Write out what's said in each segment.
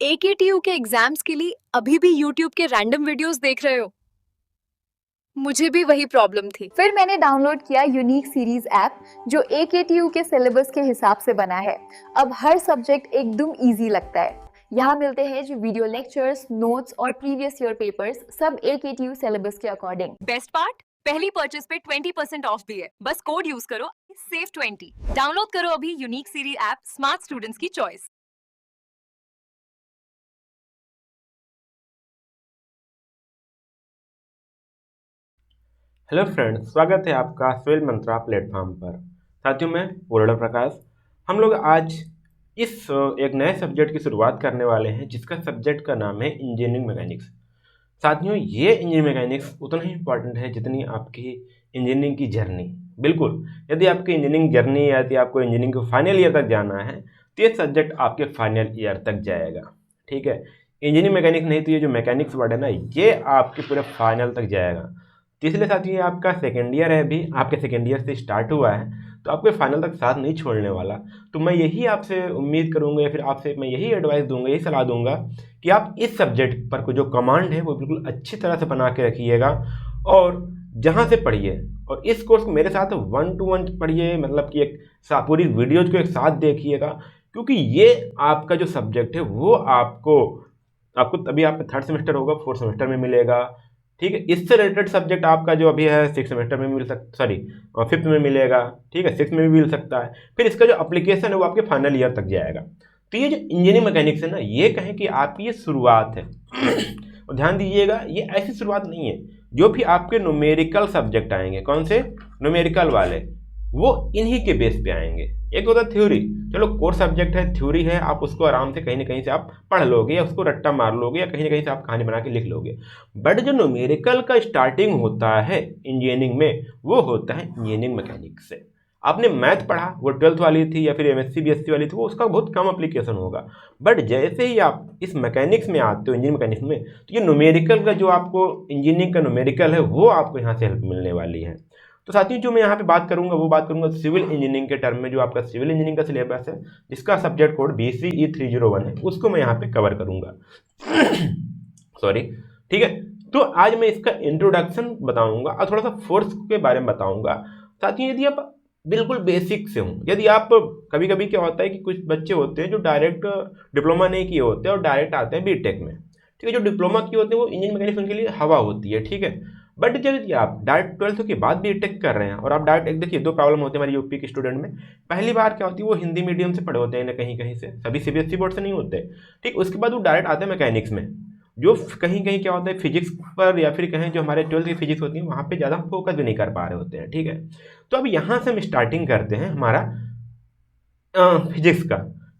AKTU के exams के लिए अभी भी YouTube के रैंडम वीडियोस देख रहे हो? मुझे भी वही प्रॉब्लम थी। फिर मैंने डाउनलोड किया यूनिक सीरीज ऐप जो AKTU के सिलेबस के हिसाब से बना है। अब हर सब्जेक्ट एकदम इजी लगता है। यहाँ मिलते हैं जो वीडियो लेक्चर्स, नोट्स और प्रीवियस ईयर पेपर्स, सब AKTU सिलेबस के अकॉर्डिंग। बेस्ट पार्ट, पहली परचेज पे 20% ऑफ भी है। बस कोड यूज करो SAVE20। डाउनलोड करो अभी unique series app, smart students की चॉइस। हेलो फ्रेंड्स, स्वागत है आपका स्वेल मंत्रा प्लेटफॉर्म पर। साथियों, मैं पूर्ण प्रकाश। हम लोग आज इस एक नए सब्जेक्ट की शुरुआत करने वाले हैं जिसका सब्जेक्ट का नाम है इंजीनियरिंग मैकेनिक्स। साथियों, ये इंजीनियरिंग मैकेनिक्स उतना ही इम्पॉर्टेंट है जितनी आपकी इंजीनियरिंग की जर्नी। बिल्कुल, यदि आपकी इंजीनियरिंग जर्नी या यदि आपको इंजीनियरिंग को फाइनल ईयर तक जाना है तो ये सब्जेक्ट आपके फाइनल ईयर तक जाएगा। ठीक है, इंजीनियरिंग मैकेनिक्स नहीं तो ये जो मैकेनिक्स वर्ड है ना, ये आपके पूरे फाइनल तक जाएगा। तो इसलिए साथियों, ये आपका सेकेंड ईयर है, अभी आपके सेकेंड ईयर से स्टार्ट हुआ है तो आपके फाइनल तक साथ नहीं छोड़ने वाला। तो मैं यही आपसे उम्मीद करूंगा या फिर आपसे मैं यही एडवाइस दूंगा, यही सलाह दूंगा कि आप इस सब्जेक्ट पर को जो कमांड है वो बिल्कुल अच्छी तरह से बना के रखिएगा और जहाँ से पढ़िए। और इस कोर्स को मेरे साथ 1 to 1 पढ़िए, मतलब कि एक पूरी वीडियोज को एक साथ देखिएगा, क्योंकि ये आपका जो सब्जेक्ट है वो आपको तभी आपका थर्ड सेमेस्टर होगा, फोर्थ सेमेस्टर में मिलेगा। ठीक है, इससे रिलेटेड सब्जेक्ट आपका जो अभी है सिक्स सेमेस्टर में मिल सकता, सॉरी फिफ्थ में मिलेगा। ठीक है, सिक्स में भी मिल सकता है। फिर इसका जो एप्लीकेशन है वो आपके फाइनल ईयर तक जाएगा। तो ये जो इंजीनियरिंग मैकेनिक्स है ना, ये कहें कि आपकी ये शुरुआत है। और ध्यान दीजिएगा, ये ऐसी शुरुआत नहीं है। जो भी आपके न्यूमेरिकल सब्जेक्ट आएंगे, कौन से न्यूमेरिकल वाले, वो इन्हीं के बेस पे आएंगे। एक होता है थ्योरी, चलो कोर सब्जेक्ट है, थ्योरी है, आप उसको आराम से कहीं ना कहीं से आप पढ़ लोगे या उसको रट्टा मार लोगे या कहीं ना कहीं से आप कहानी बना के लिख लोगे। बट जो न्यूमेरिकल का स्टार्टिंग होता है इंजीनियरिंग में, वो होता है इंजीनियरिंग मैकेनिक्स से। आपने मैथ पढ़ा, वो 12th वाली थी या फिर MSc BSc वाली थी, वो उसका बहुत कम एप्लीकेशन होगा। बट जैसे ही आप इस मैकेनिक्स में आते हो, इंजीनियरिंग मैकेनिक्स में, तो ये न्यूमेरिकल का जो आपको इंजीनियरिंग का न्यूमेरिकल है वो आपको यहाँ से हेल्प मिलने वाली है। तो साथियों, जो मैं यहाँ पे बात करूंगा वो बात करूंगा सिविल इंजीनियरिंग के टर्म में। जो आपका सिविल इंजीनियरिंग का सिलेबस है, जिसका सब्जेक्ट कोड BCE 301 है, उसको मैं यहाँ पे कवर करूंगा। सॉरी, ठीक है। तो आज मैं इसका इंट्रोडक्शन बताऊंगा और थोड़ा सा फोर्स के बारे में बताऊंगा। साथियों, यदि आप बिल्कुल बेसिक से हूँ, यदि आप कभी कभी क्या होता है कि कुछ बच्चे होते हैं जो डायरेक्ट डिप्लोमा नहीं किए होते और डायरेक्ट आते हैं बीटेक में। ठीक है, जो डिप्लोमा किए होते हैं वो इंजीनियरिंग मैकेनिक्स उनके लिए हवा होती है। ठीक है, बट जब आप डायरेक्ट 12th के बाद बीटेक कर रहे हैं और आप डायरेक्ट, एक देखिए दो प्रॉब्लम होती है हमारे यूपी के स्टूडेंट में। पहली बार क्या होती है, वो हिंदी मीडियम से पढ़े होते हैं ना, कहीं कहीं से, सभी CBSE बोर्ड से नहीं होते। ठीक, उसके बाद वो डायरेक्ट आते हैं मैकेनिक्स में, जो कहीं कहीं क्या होता है फिजिक्स पर या फिर कहें जो हमारे 12th की फिजिक्स होती है वहाँ पे ज़्यादा फोकस भी नहीं कर पा रहे होते हैं। ठीक है, तो अब यहाँ से हम स्टार्टिंग करते हैं हमारा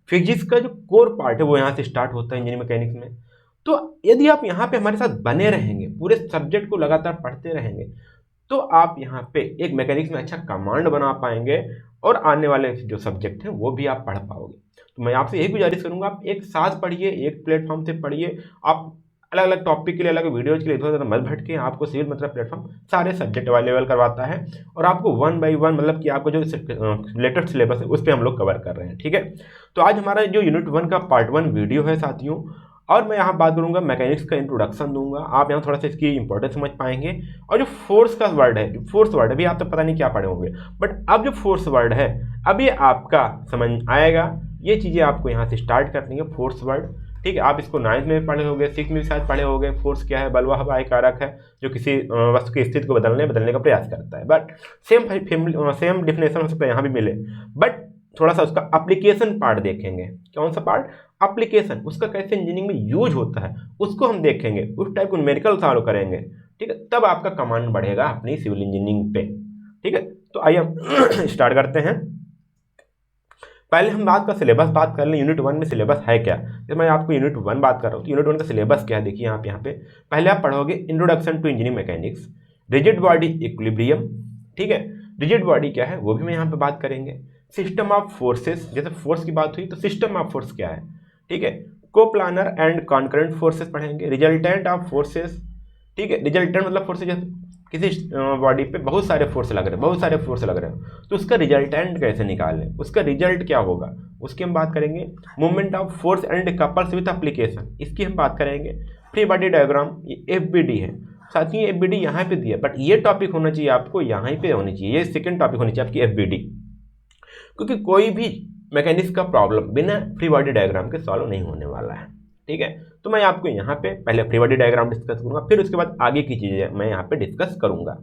फिजिक्स का जो कोर पार्ट है वो यहाँ से स्टार्ट होता है इंजीनियरिंग मैकेनिक्स में। तो यदि आप यहाँ पे हमारे साथ बने रहेंगे, पूरे सब्जेक्ट को लगातार पढ़ते रहेंगे, तो आप यहाँ पे एक मैकेनिक्स में अच्छा कमांड बना पाएंगे और आने वाले जो सब्जेक्ट हैं वो भी आप पढ़ पाओगे। तो मैं आपसे यही गुजारिश करूंगा, आप एक साथ पढ़िए, एक प्लेटफॉर्म से पढ़िए। आप अलग अलग टॉपिक के लिए, अलग वीडियोज के लिए इधर उधर मत भटके। आपको सिविल मतलब प्लेटफॉर्म सारे सब्जेक्ट अवेलेबल करवाता है और आपको 1 by 1, मतलब कि आपको जो रिलेटेड सिलेबस है उस पर हम लोग कवर कर रहे हैं। ठीक है, तो आज हमारा जो यूनिट 1 का पार्ट 1 वीडियो है साथियों, और मैं यहाँ बात करूँगा मैकेनिक्स का इंट्रोडक्शन दूंगा। आप यहाँ थोड़ा सा इसकी इंपॉर्टेंस समझ पाएंगे। और जो फोर्स का वर्ड है, जो फोर्स वर्ड है, अभी आप तो पता नहीं क्या पढ़े होंगे, बट अब जो फोर्स वर्ड है अब ये आपका समझ आएगा। ये चीज़ें आपको यहाँ से स्टार्ट करनी है, फोर्स वर्ड। ठीक है, आप इसको 9th में पढ़े होंगे, 6th में भी शायद पढ़े होंगे। फोर्स क्या है, बलवा हवा एक कारक है जो किसी वस्तु की स्थिति को बदलने का प्रयास करता है। बट सेम डिफिनेशन हो सकता है यहाँ भी मिले, बट थोड़ा सा उसका एप्लीकेशन पार्ट देखेंगे। कौन सा पार्ट, एप्लीकेशन, उसका कैसे इंजीनियरिंग में यूज होता है उसको हम देखेंगे, उस टाइप को न्यूमेरिकल सॉल्व करेंगे। ठीक है, तब आपका कमांड बढ़ेगा अपनी सिविल इंजीनियरिंग पे। ठीक है, तो आइए हम स्टार्ट करते हैं। पहले हम बात का सिलेबस बात कर लें, यूनिट 1 में सिलेबस है क्या। जब मैं आपको यूनिट 1 बात कर रहा हूँ तो यूनिट 1 का सिलेबस क्या है, देखिए आप यहाँ पे पहले आप पढ़ोगे introduction to engineering mechanics, rigid body equilibrium. ठीक है, रिजिड बॉडी क्या है वो भी मैं यहाँ पे बात करेंगे। सिस्टम ऑफ फोर्सेस, जैसे फोर्स की बात हुई तो सिस्टम ऑफ फोर्स क्या है। ठीक है, कोप्लानर एंड कॉन्करेंट फोर्सेस पढ़ेंगे, रिजल्टेंट ऑफ फोर्सेस। ठीक है, रिजल्टेंट मतलब फोर्सेस, जैसे किसी बॉडी पे बहुत सारे फोर्स लग रहे हैं, तो उसका रिजल्टेंट कैसे निकालें, उसका रिजल्ट क्या होगा, उसकी हम बात करेंगे। Movement of force and couples with application, इसकी हम बात करेंगे। फ्री बॉडी डायग्राम, ये FBD है। साथ ही FBD यहाँ पे दिया, बट ये टॉपिक होना चाहिए आपको यहाँ पे होनी चाहिए, ये सेकेंड टॉपिक होनी चाहिए आपकी FBD, क्योंकि कोई भी मैकेनिक्स का प्रॉब्लम बिना फ्री बॉडी डायग्राम के सॉल्व नहीं होने वाला है। ठीक है, तो मैं आपको यहाँ पे पहले फ्री बॉडी डायग्राम डिस्कस करूंगा, फिर उसके बाद आगे की चीज़ें मैं यहाँ पे डिस्कस करूंगा।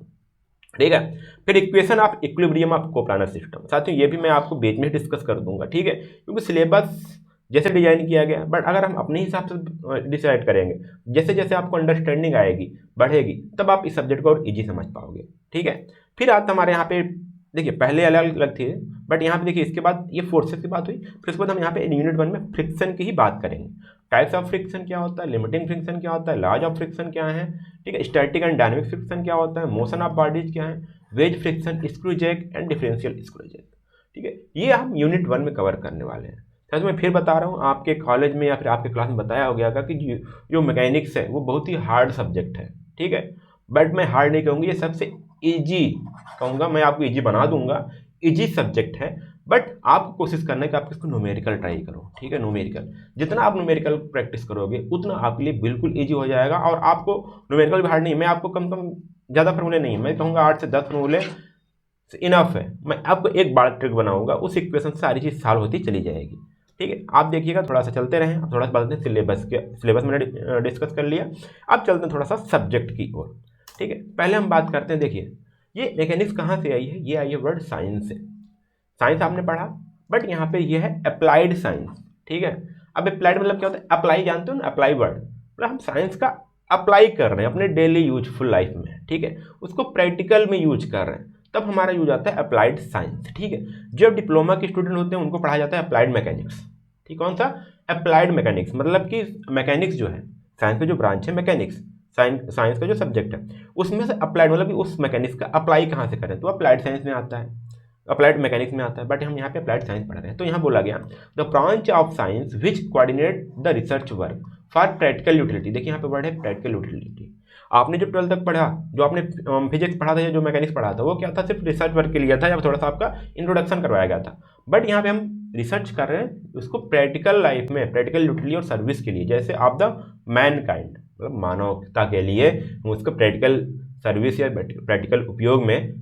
ठीक है, फिर equation of equilibrium of coplanar system, साथियों ये भी मैं आपको बीच में डिस्कस कर दूंगा। ठीक है, क्योंकि सिलेबस जैसे डिजाइन किया गया, बट अगर हम अपने हिसाब से डिसाइड करेंगे, जैसे जैसे आपको अंडरस्टैंडिंग आएगी, बढ़ेगी, तब आप इस सब्जेक्ट को और ईजी समझ पाओगे। ठीक है, फिर आता हमारे यहाँ पे देखिए, पहले अलग अलग थे, बट यहाँ पे देखिए इसके बाद ये फोर्सेस की बात हुई, फिर उसके बाद हम यहाँ पे यूनिट 1 में फ्रिक्शन की ही बात करेंगे। टाइप्स ऑफ फ्रिक्शन क्या होता है, लिमिटिंग फ्रिक्शन क्या होता है, लॉज ऑफ फ्रिक्शन क्या है, ठीक है, स्टैटिक एंड डायनेमिक फ्रिक्शन क्या होता है, मोशन ऑफ बॉडीज क्या है, wedge friction, screw jack and differential screw jack. ठीक है, ये हम यूनिट 1 में कवर करने वाले हैं। तो मैं फिर बता रहा हूँ, आपके कॉलेज में या फिर आपके क्लास में बताया हो गया कि जो मैकेनिक्स है वो बहुत ही हार्ड सब्जेक्ट है। ठीक है, बट मैं हार्ड नहीं कहूँगी, ये सबसे ईजी कहूँगा, मैं आपको ईजी बना दूंगा। ईजी सब्जेक्ट है, बट आपको कोशिश करना है कि आप इसको न्यूमेरिकल ट्राई करो। ठीक है, न्यूमेरिकल जितना आप न्यूमेरिकल प्रैक्टिस करोगे उतना आपके लिए बिल्कुल ईजी हो जाएगा। और आपको न्यूमेरिकल भी हार्ड नहीं, मैं आपको कम ज़्यादा फॉर्मूले नहीं, मैं कहूँगा 8 से 10 फॉर्मूले इनफ है। मैं आपको एक बार ट्रिक बनाऊंगा, उस इक्वेशन से सारी चीज़ सॉल्व होती चली जाएगी। ठीक है, आप देखिएगा, थोड़ा सा चलते रहें। अब थोड़ा सा बताते हैं सिलेबस मैंने डिस्कस कर लिया, अब चलते हैं थोड़ा सा सब्जेक्ट की ओर। ठीक है, पहले हम बात करते हैं, देखिए ये मैकेनिक्स कहाँ से आई है, ये आई है वर्ड साइंस से। साइंस आपने पढ़ा, बट यहाँ पे ये है अप्लाइड साइंस। ठीक है, अब अप्लाइड मतलब क्या होता है, अप्लाई जानते हो ना, अप्लाई वर्ड मतलब हम साइंस का अप्लाई कर रहे हैं अपने डेली यूजफुल लाइफ में। ठीक है, उसको प्रैक्टिकल में यूज कर रहे हैं, तब हमारा यूज आता है अप्लाइड साइंस। ठीक है, जब डिप्लोमा के स्टूडेंट होते हैं उनको पढ़ाया जाता है अप्लाइड मैकेनिक्स। ठीक, कौन सा, अप्लाइड मैकेनिक्स, मतलब कि मैकेनिक्स जो है साइंस का जो ब्रांच है मैकेनिक्स, साइंस का जो सब्जेक्ट है उसमें से अप्लाइड मतलब कि उस मैकेनिक्स का अप्लाई कहाँ से करें, तो अप्लाइड साइंस में आता है, अप्लाइड मैकेनिक्स में आता है, बट हम यहाँ पे अप्लाइड साइंस पढ़ रहे हैं। तो यहाँ बोला गया the branch of science which coordinate the research work for practical utility. देखिए यहाँ पे वर्ड है प्रैक्टिकल यूटिलिटी। आपने जो 12th तक पढ़ा, जो आपने फिजिक्स पढ़ा था या जो मैकेनिक्स पढ़ा था, वो क्या था, सिर्फ रिसर्च वर्क के लिए था, या थोड़ा सा आपका इंट्रोडक्शन करवाया गया था। बट यहाँ पे हम रिसर्च कर रहे हैं उसको प्रैक्टिकल लाइफ में, प्रैक्टिकल यूटिलिटी और सर्विस के लिए, जैसे ऑफ द मैन काइंड, मतलब मानवता के लिए हम उसको प्रैक्टिकल सर्विस या प्रैक्टिकल उपयोग में,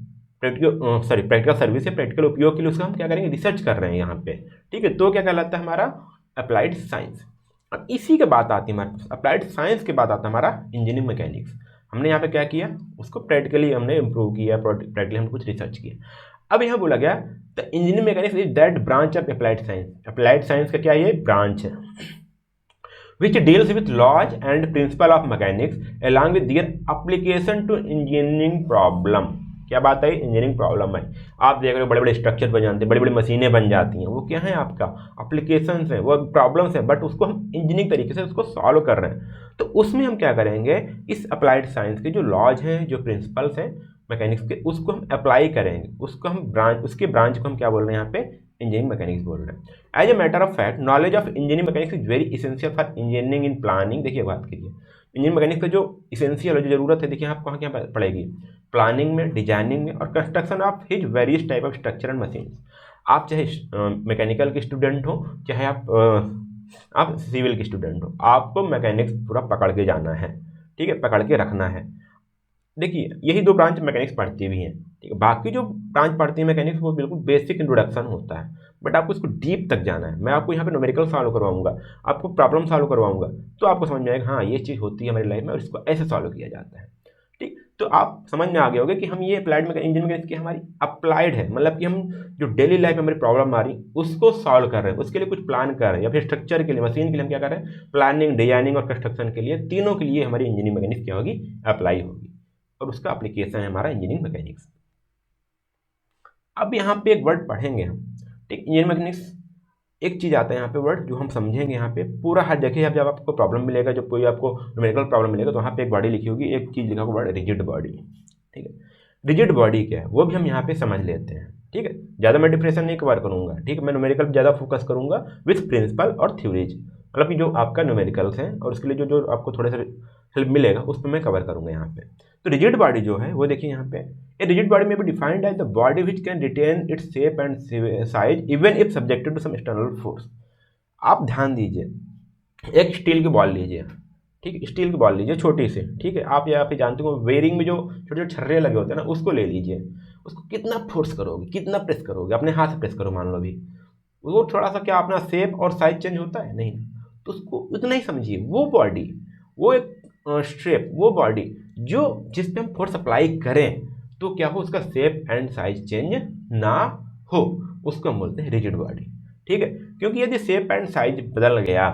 प्रैक्टिकल सर्विस या प्रैक्टिकल उपयोग के लिए उसका हम क्या करेंगे, रिसर्च कर रहे हैं यहाँ पे। ठीक है, तो क्या कहलाता है हमारा अप्लाइड साइंस। अब इसी के बाद आती है हमारे पास अप्लाइड साइंस के बाद आता है हमारा इंजीनियरिंग मैकेनिक्स। हमने यहाँ पे क्या किया, उसको प्रैक्टिकली हमने इम्प्रूव किया, प्रैक्टिकली हमने कुछ रिसर्च किया। अब यहाँ बोला गया the engineering mechanics is that branch of applied science. Applied science का क्या ये ब्रांच है which deals with laws and principle of mechanics along with their application to engineering problem। क्या बात है, इंजीनियरिंग प्रॉब्लम है। आप देख रहे हो बड़े बड़े स्ट्रक्चर बन जाते हैं, बड़ी बड़ी मशीनें बन जाती हैं, वो क्या है आपका एप्लीकेशंस है, वो प्रॉब्लम्स है, बट उसको हम इंजीनियरिंग तरीके से उसको सॉल्व कर रहे हैं। तो उसमें हम क्या करेंगे, इस अप्लाइड साइंस के जो लॉज हैं, जो प्रिंसिपल्स हैं मैकेनिक्स के, उसको हम अप्लाई करेंगे, उसको हम ब्रांच, उसके ब्रांच को हम क्या बोल रहे हैं यहाँ पे, इंजीनियरिंग मैकेनिक्स बोल रहे हैं। As a matter of fact knowledge of engineering mechanics is very essential for engineering in planning. देखिए बात करिए इंजीनियरिंग मैकेनिक्स का जो इसेंशियल है, जो जरूरत है, देखिए आप कहाँ क्या पड़ेगी, प्लानिंग में, डिजाइनिंग में और construction of his various type of structure and machine. आप चाहे मैकेनिकल के स्टूडेंट हो, चाहे आप सिविल के स्टूडेंट हो, आपको मैकेनिक्स पूरा पकड़ के जाना है। ठीक है, पकड़ के रखना है। देखिए यही 2 ब्रांच मैकेनिक्स पढ़ती भी हैं। ठीक है, बाकी जो ब्रांच पढ़ती है मैकेनिक्स वो बिल्कुल बेसिक इंट्रोडक्शन होता है, बट आपको इसको डीप तक जाना है। मैं आपको यहाँ पे न्यूमेरिकल सॉल्व करवाऊंगा, आपको प्रॉब्लम सॉल्व करवाऊंगा, तो आपको समझ में आएगा हाँ ये चीज़ होती है हमारी लाइफ में और इसको ऐसे सॉल्व किया जाता है। ठीक, तो आप समझ में आ गए होंगे कि हम ये अप्लाइड इंजीनियरिंग मैकेनिक्स की हमारी अप्लाइड है, मतलब कि हम जो डेली लाइफ में हमारी प्रॉब्लम आ रही उसको सॉल्व कर रहे हैं, उसके लिए कुछ प्लान कर रहे हैं, या फिर स्ट्रक्चर के लिए, मशीन के लिए हम क्या कर रहे हैं, प्लानिंग, डिजाइनिंग और कंस्ट्रक्शन के लिए, तीनों के लिए हमारी इंजीनियरिंग मैकेनिक्स क्या होगी, अप्लाई होगी, और उसका एप्लीकेशन है हमारा इंजीनियरिंग मैकेनिक्स। अब यहाँ पे एक वर्ड पढ़ेंगे हम। ठीक, इंजीनियरिंग मैकेनिक्स एक चीज़ आता है यहाँ पे वर्ड जो हम समझेंगे यहाँ पे पूरा। हर जगह जब आपको प्रॉब्लम मिलेगा, जब कोई आपको न्यूमेरिकल प्रॉब्लम मिलेगा, तो वहाँ पे एक बॉडी लिखी होगी, एक चीज़ लिखा होगा वर्ड रिजिड बॉडी। ठीक है, रिजिड बॉडी क्या है वो भी हम यहाँ पे समझ लेते हैं। ठीक है, ज़्यादा मैं डिफरेंशिएशन नहीं कवर करूँगा। ठीक है, मैं न्यूमेरिकल ज़्यादा फोकस करूँगा विथ प्रिंसिपल और थ्योरीज, मतलब कि जो आपका न्यूमेरिकल्स हैं और उसके लिए जो आपको थोड़े से हेल्प मिलेगा उस पर मैं कवर करूँगा यहाँ पे। तो रिजिड बॉडी जो है वो देखिए यहाँ पे, a rigid body may be defined as the body which can retain its shape and size even if subjected to some external force. आप ध्यान दीजिए, एक स्टील की बॉल लीजिए, ठीक है, स्टील की बॉल लीजिए छोटी सी, ठीक है, आप यहाँ पे जानते हो वेयरिंग में जो छोटे छोटे छर्रे लगे होते हैं ना, उसको ले लीजिए, उसको कितना फोर्स करोगे, कितना प्रेस करोगे, अपने हाथ से प्रेस करो मान लो भी, वो थोड़ा सा क्या अपना शेप और साइज चेंज होता है नहीं, तो उसको उतना ही समझिए। वो बॉडी, वो एक शेप, वो बॉडी जो जिस पे हम फोर्स अप्लाई करें तो क्या हो, उसका शेप एंड साइज चेंज ना हो, उसको हम बोलते हैं रिजिड बॉडी, ठीक है। क्योंकि यदि शेप एंड साइज बदल गया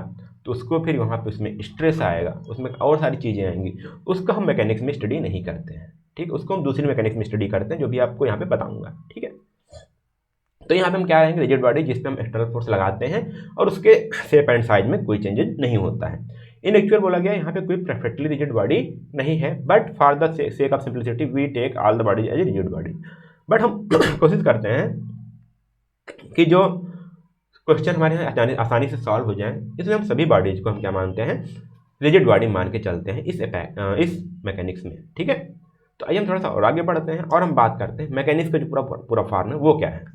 तो उसको फिर वहाँ पे उसमें स्ट्रेस आएगा, उसमें और सारी चीज़ें आएंगी, उसको हम मैकेनिक्स में स्टडी नहीं करते हैं, ठीक है, उसको हम दूसरी मैकेनिक्स में स्टडी करते हैं जो भी आपको यहाँ पे बताऊँगा, ठीक है। तो यहाँ पे हम क्या रहेंगे, रिजिड बॉडी जिस पे हम एक्सटर्नल फोर्स लगाते हैं और उसके शेप एंड साइज में कोई चेंजेस नहीं होता है। इन एक्चुअल बोला गया यहाँ पे कोई परफेक्टली रिजिड बॉडी नहीं है, but for the sake of simplicity we take all the bodies as a rigid body. But हम कोशिश करते हैं कि जो क्वेश्चन हमारे यहाँ आसानी से सॉल्व हो जाए, इसमें हम सभी बॉडीज को हम क्या मानते हैं, रिजिड बॉडी मान के चलते हैं इस मैकेनिक्स में, ठीक है। तो आइए हम थोड़ा सा और आगे बढ़ते हैं और हम बात करते हैं मैकेनिक्स का जो पूरा फॉर्म है वो क्या है।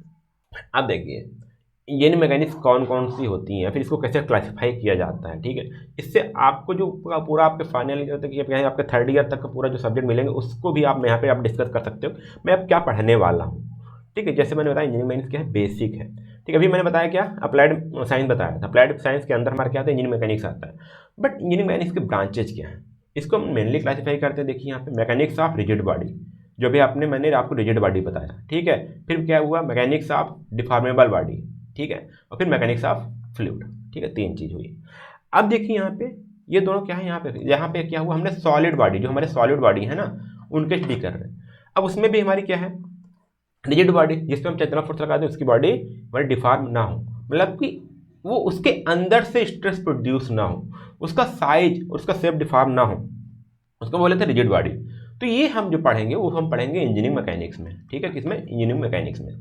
अब देखिए इंजीनियरिंग मैकेनिक्स कौन कौन सी होती हैं, फिर इसको कैसे क्लासिफाई किया जाता है, ठीक है। इससे आपको जो पूरा आपके फाइनल ईयर तक या आपके थर्ड ईयर तक का पूरा जो सब्जेक्ट मिलेंगे उसको भी आप यहाँ पे आप डिस्कस कर सकते हो, मैं अब क्या पढ़ने वाला हूँ, ठीक है। जैसे मैंने बताया इंजीनियरिंग मैकेनिक्स क्या है, बेसिक है, ठीक है। अभी मैंने बताया क्या, अप्लाइड साइंस बताया था, अप्लाइड साइंस के अंदर हमारा क्या आता है, इंजीनियरिंग मैकेनिक्स आता है। बट इंजीनियरिंग मैकेनिक्स के ब्रांचेज क्या है, इसको हम मेनली क्लासीफाई करते हैं। देखिए यहाँ पे मैकेनिक्स ऑफ रिजिड बॉडी, जो भी मैंने आपको रिजिड बॉडी बताया, ठीक है। फिर क्या हुआ, मैकेनिक्स ऑफ डिफॉर्मेबल बॉडी, ठीक है, और फिर मैकेनिक्स ऑफ फ्लूइड, ठीक है, 3 चीज़ हुई। अब देखिए यहाँ पे ये दोनों क्या है, यहाँ पे क्या हुआ, हमने सॉलिड बॉडी, जो हमारे सॉलिड बॉडी है ना उनके स्टडी कर रहे हैं। अब उसमें भी हमारी क्या है, रिजिड बॉडी जिसमें हम चेतना फोर्स लगाते हैं उसकी बॉडी हमारी डिफॉर्म ना हो, मतलब कि वो उसके अंदर से स्ट्रेस प्रोड्यूस ना हो, उसका साइज और उसका शेप डिफॉर्म ना हो, उसको बोले थे रिजिड बॉडी। तो ये हम जो पढ़ेंगे वो हम पढ़ेंगे इंजीनियरिंग मैकेनिक्स में, ठीक है, किसमें, इंजीनियरिंग मैकेनिक्स में।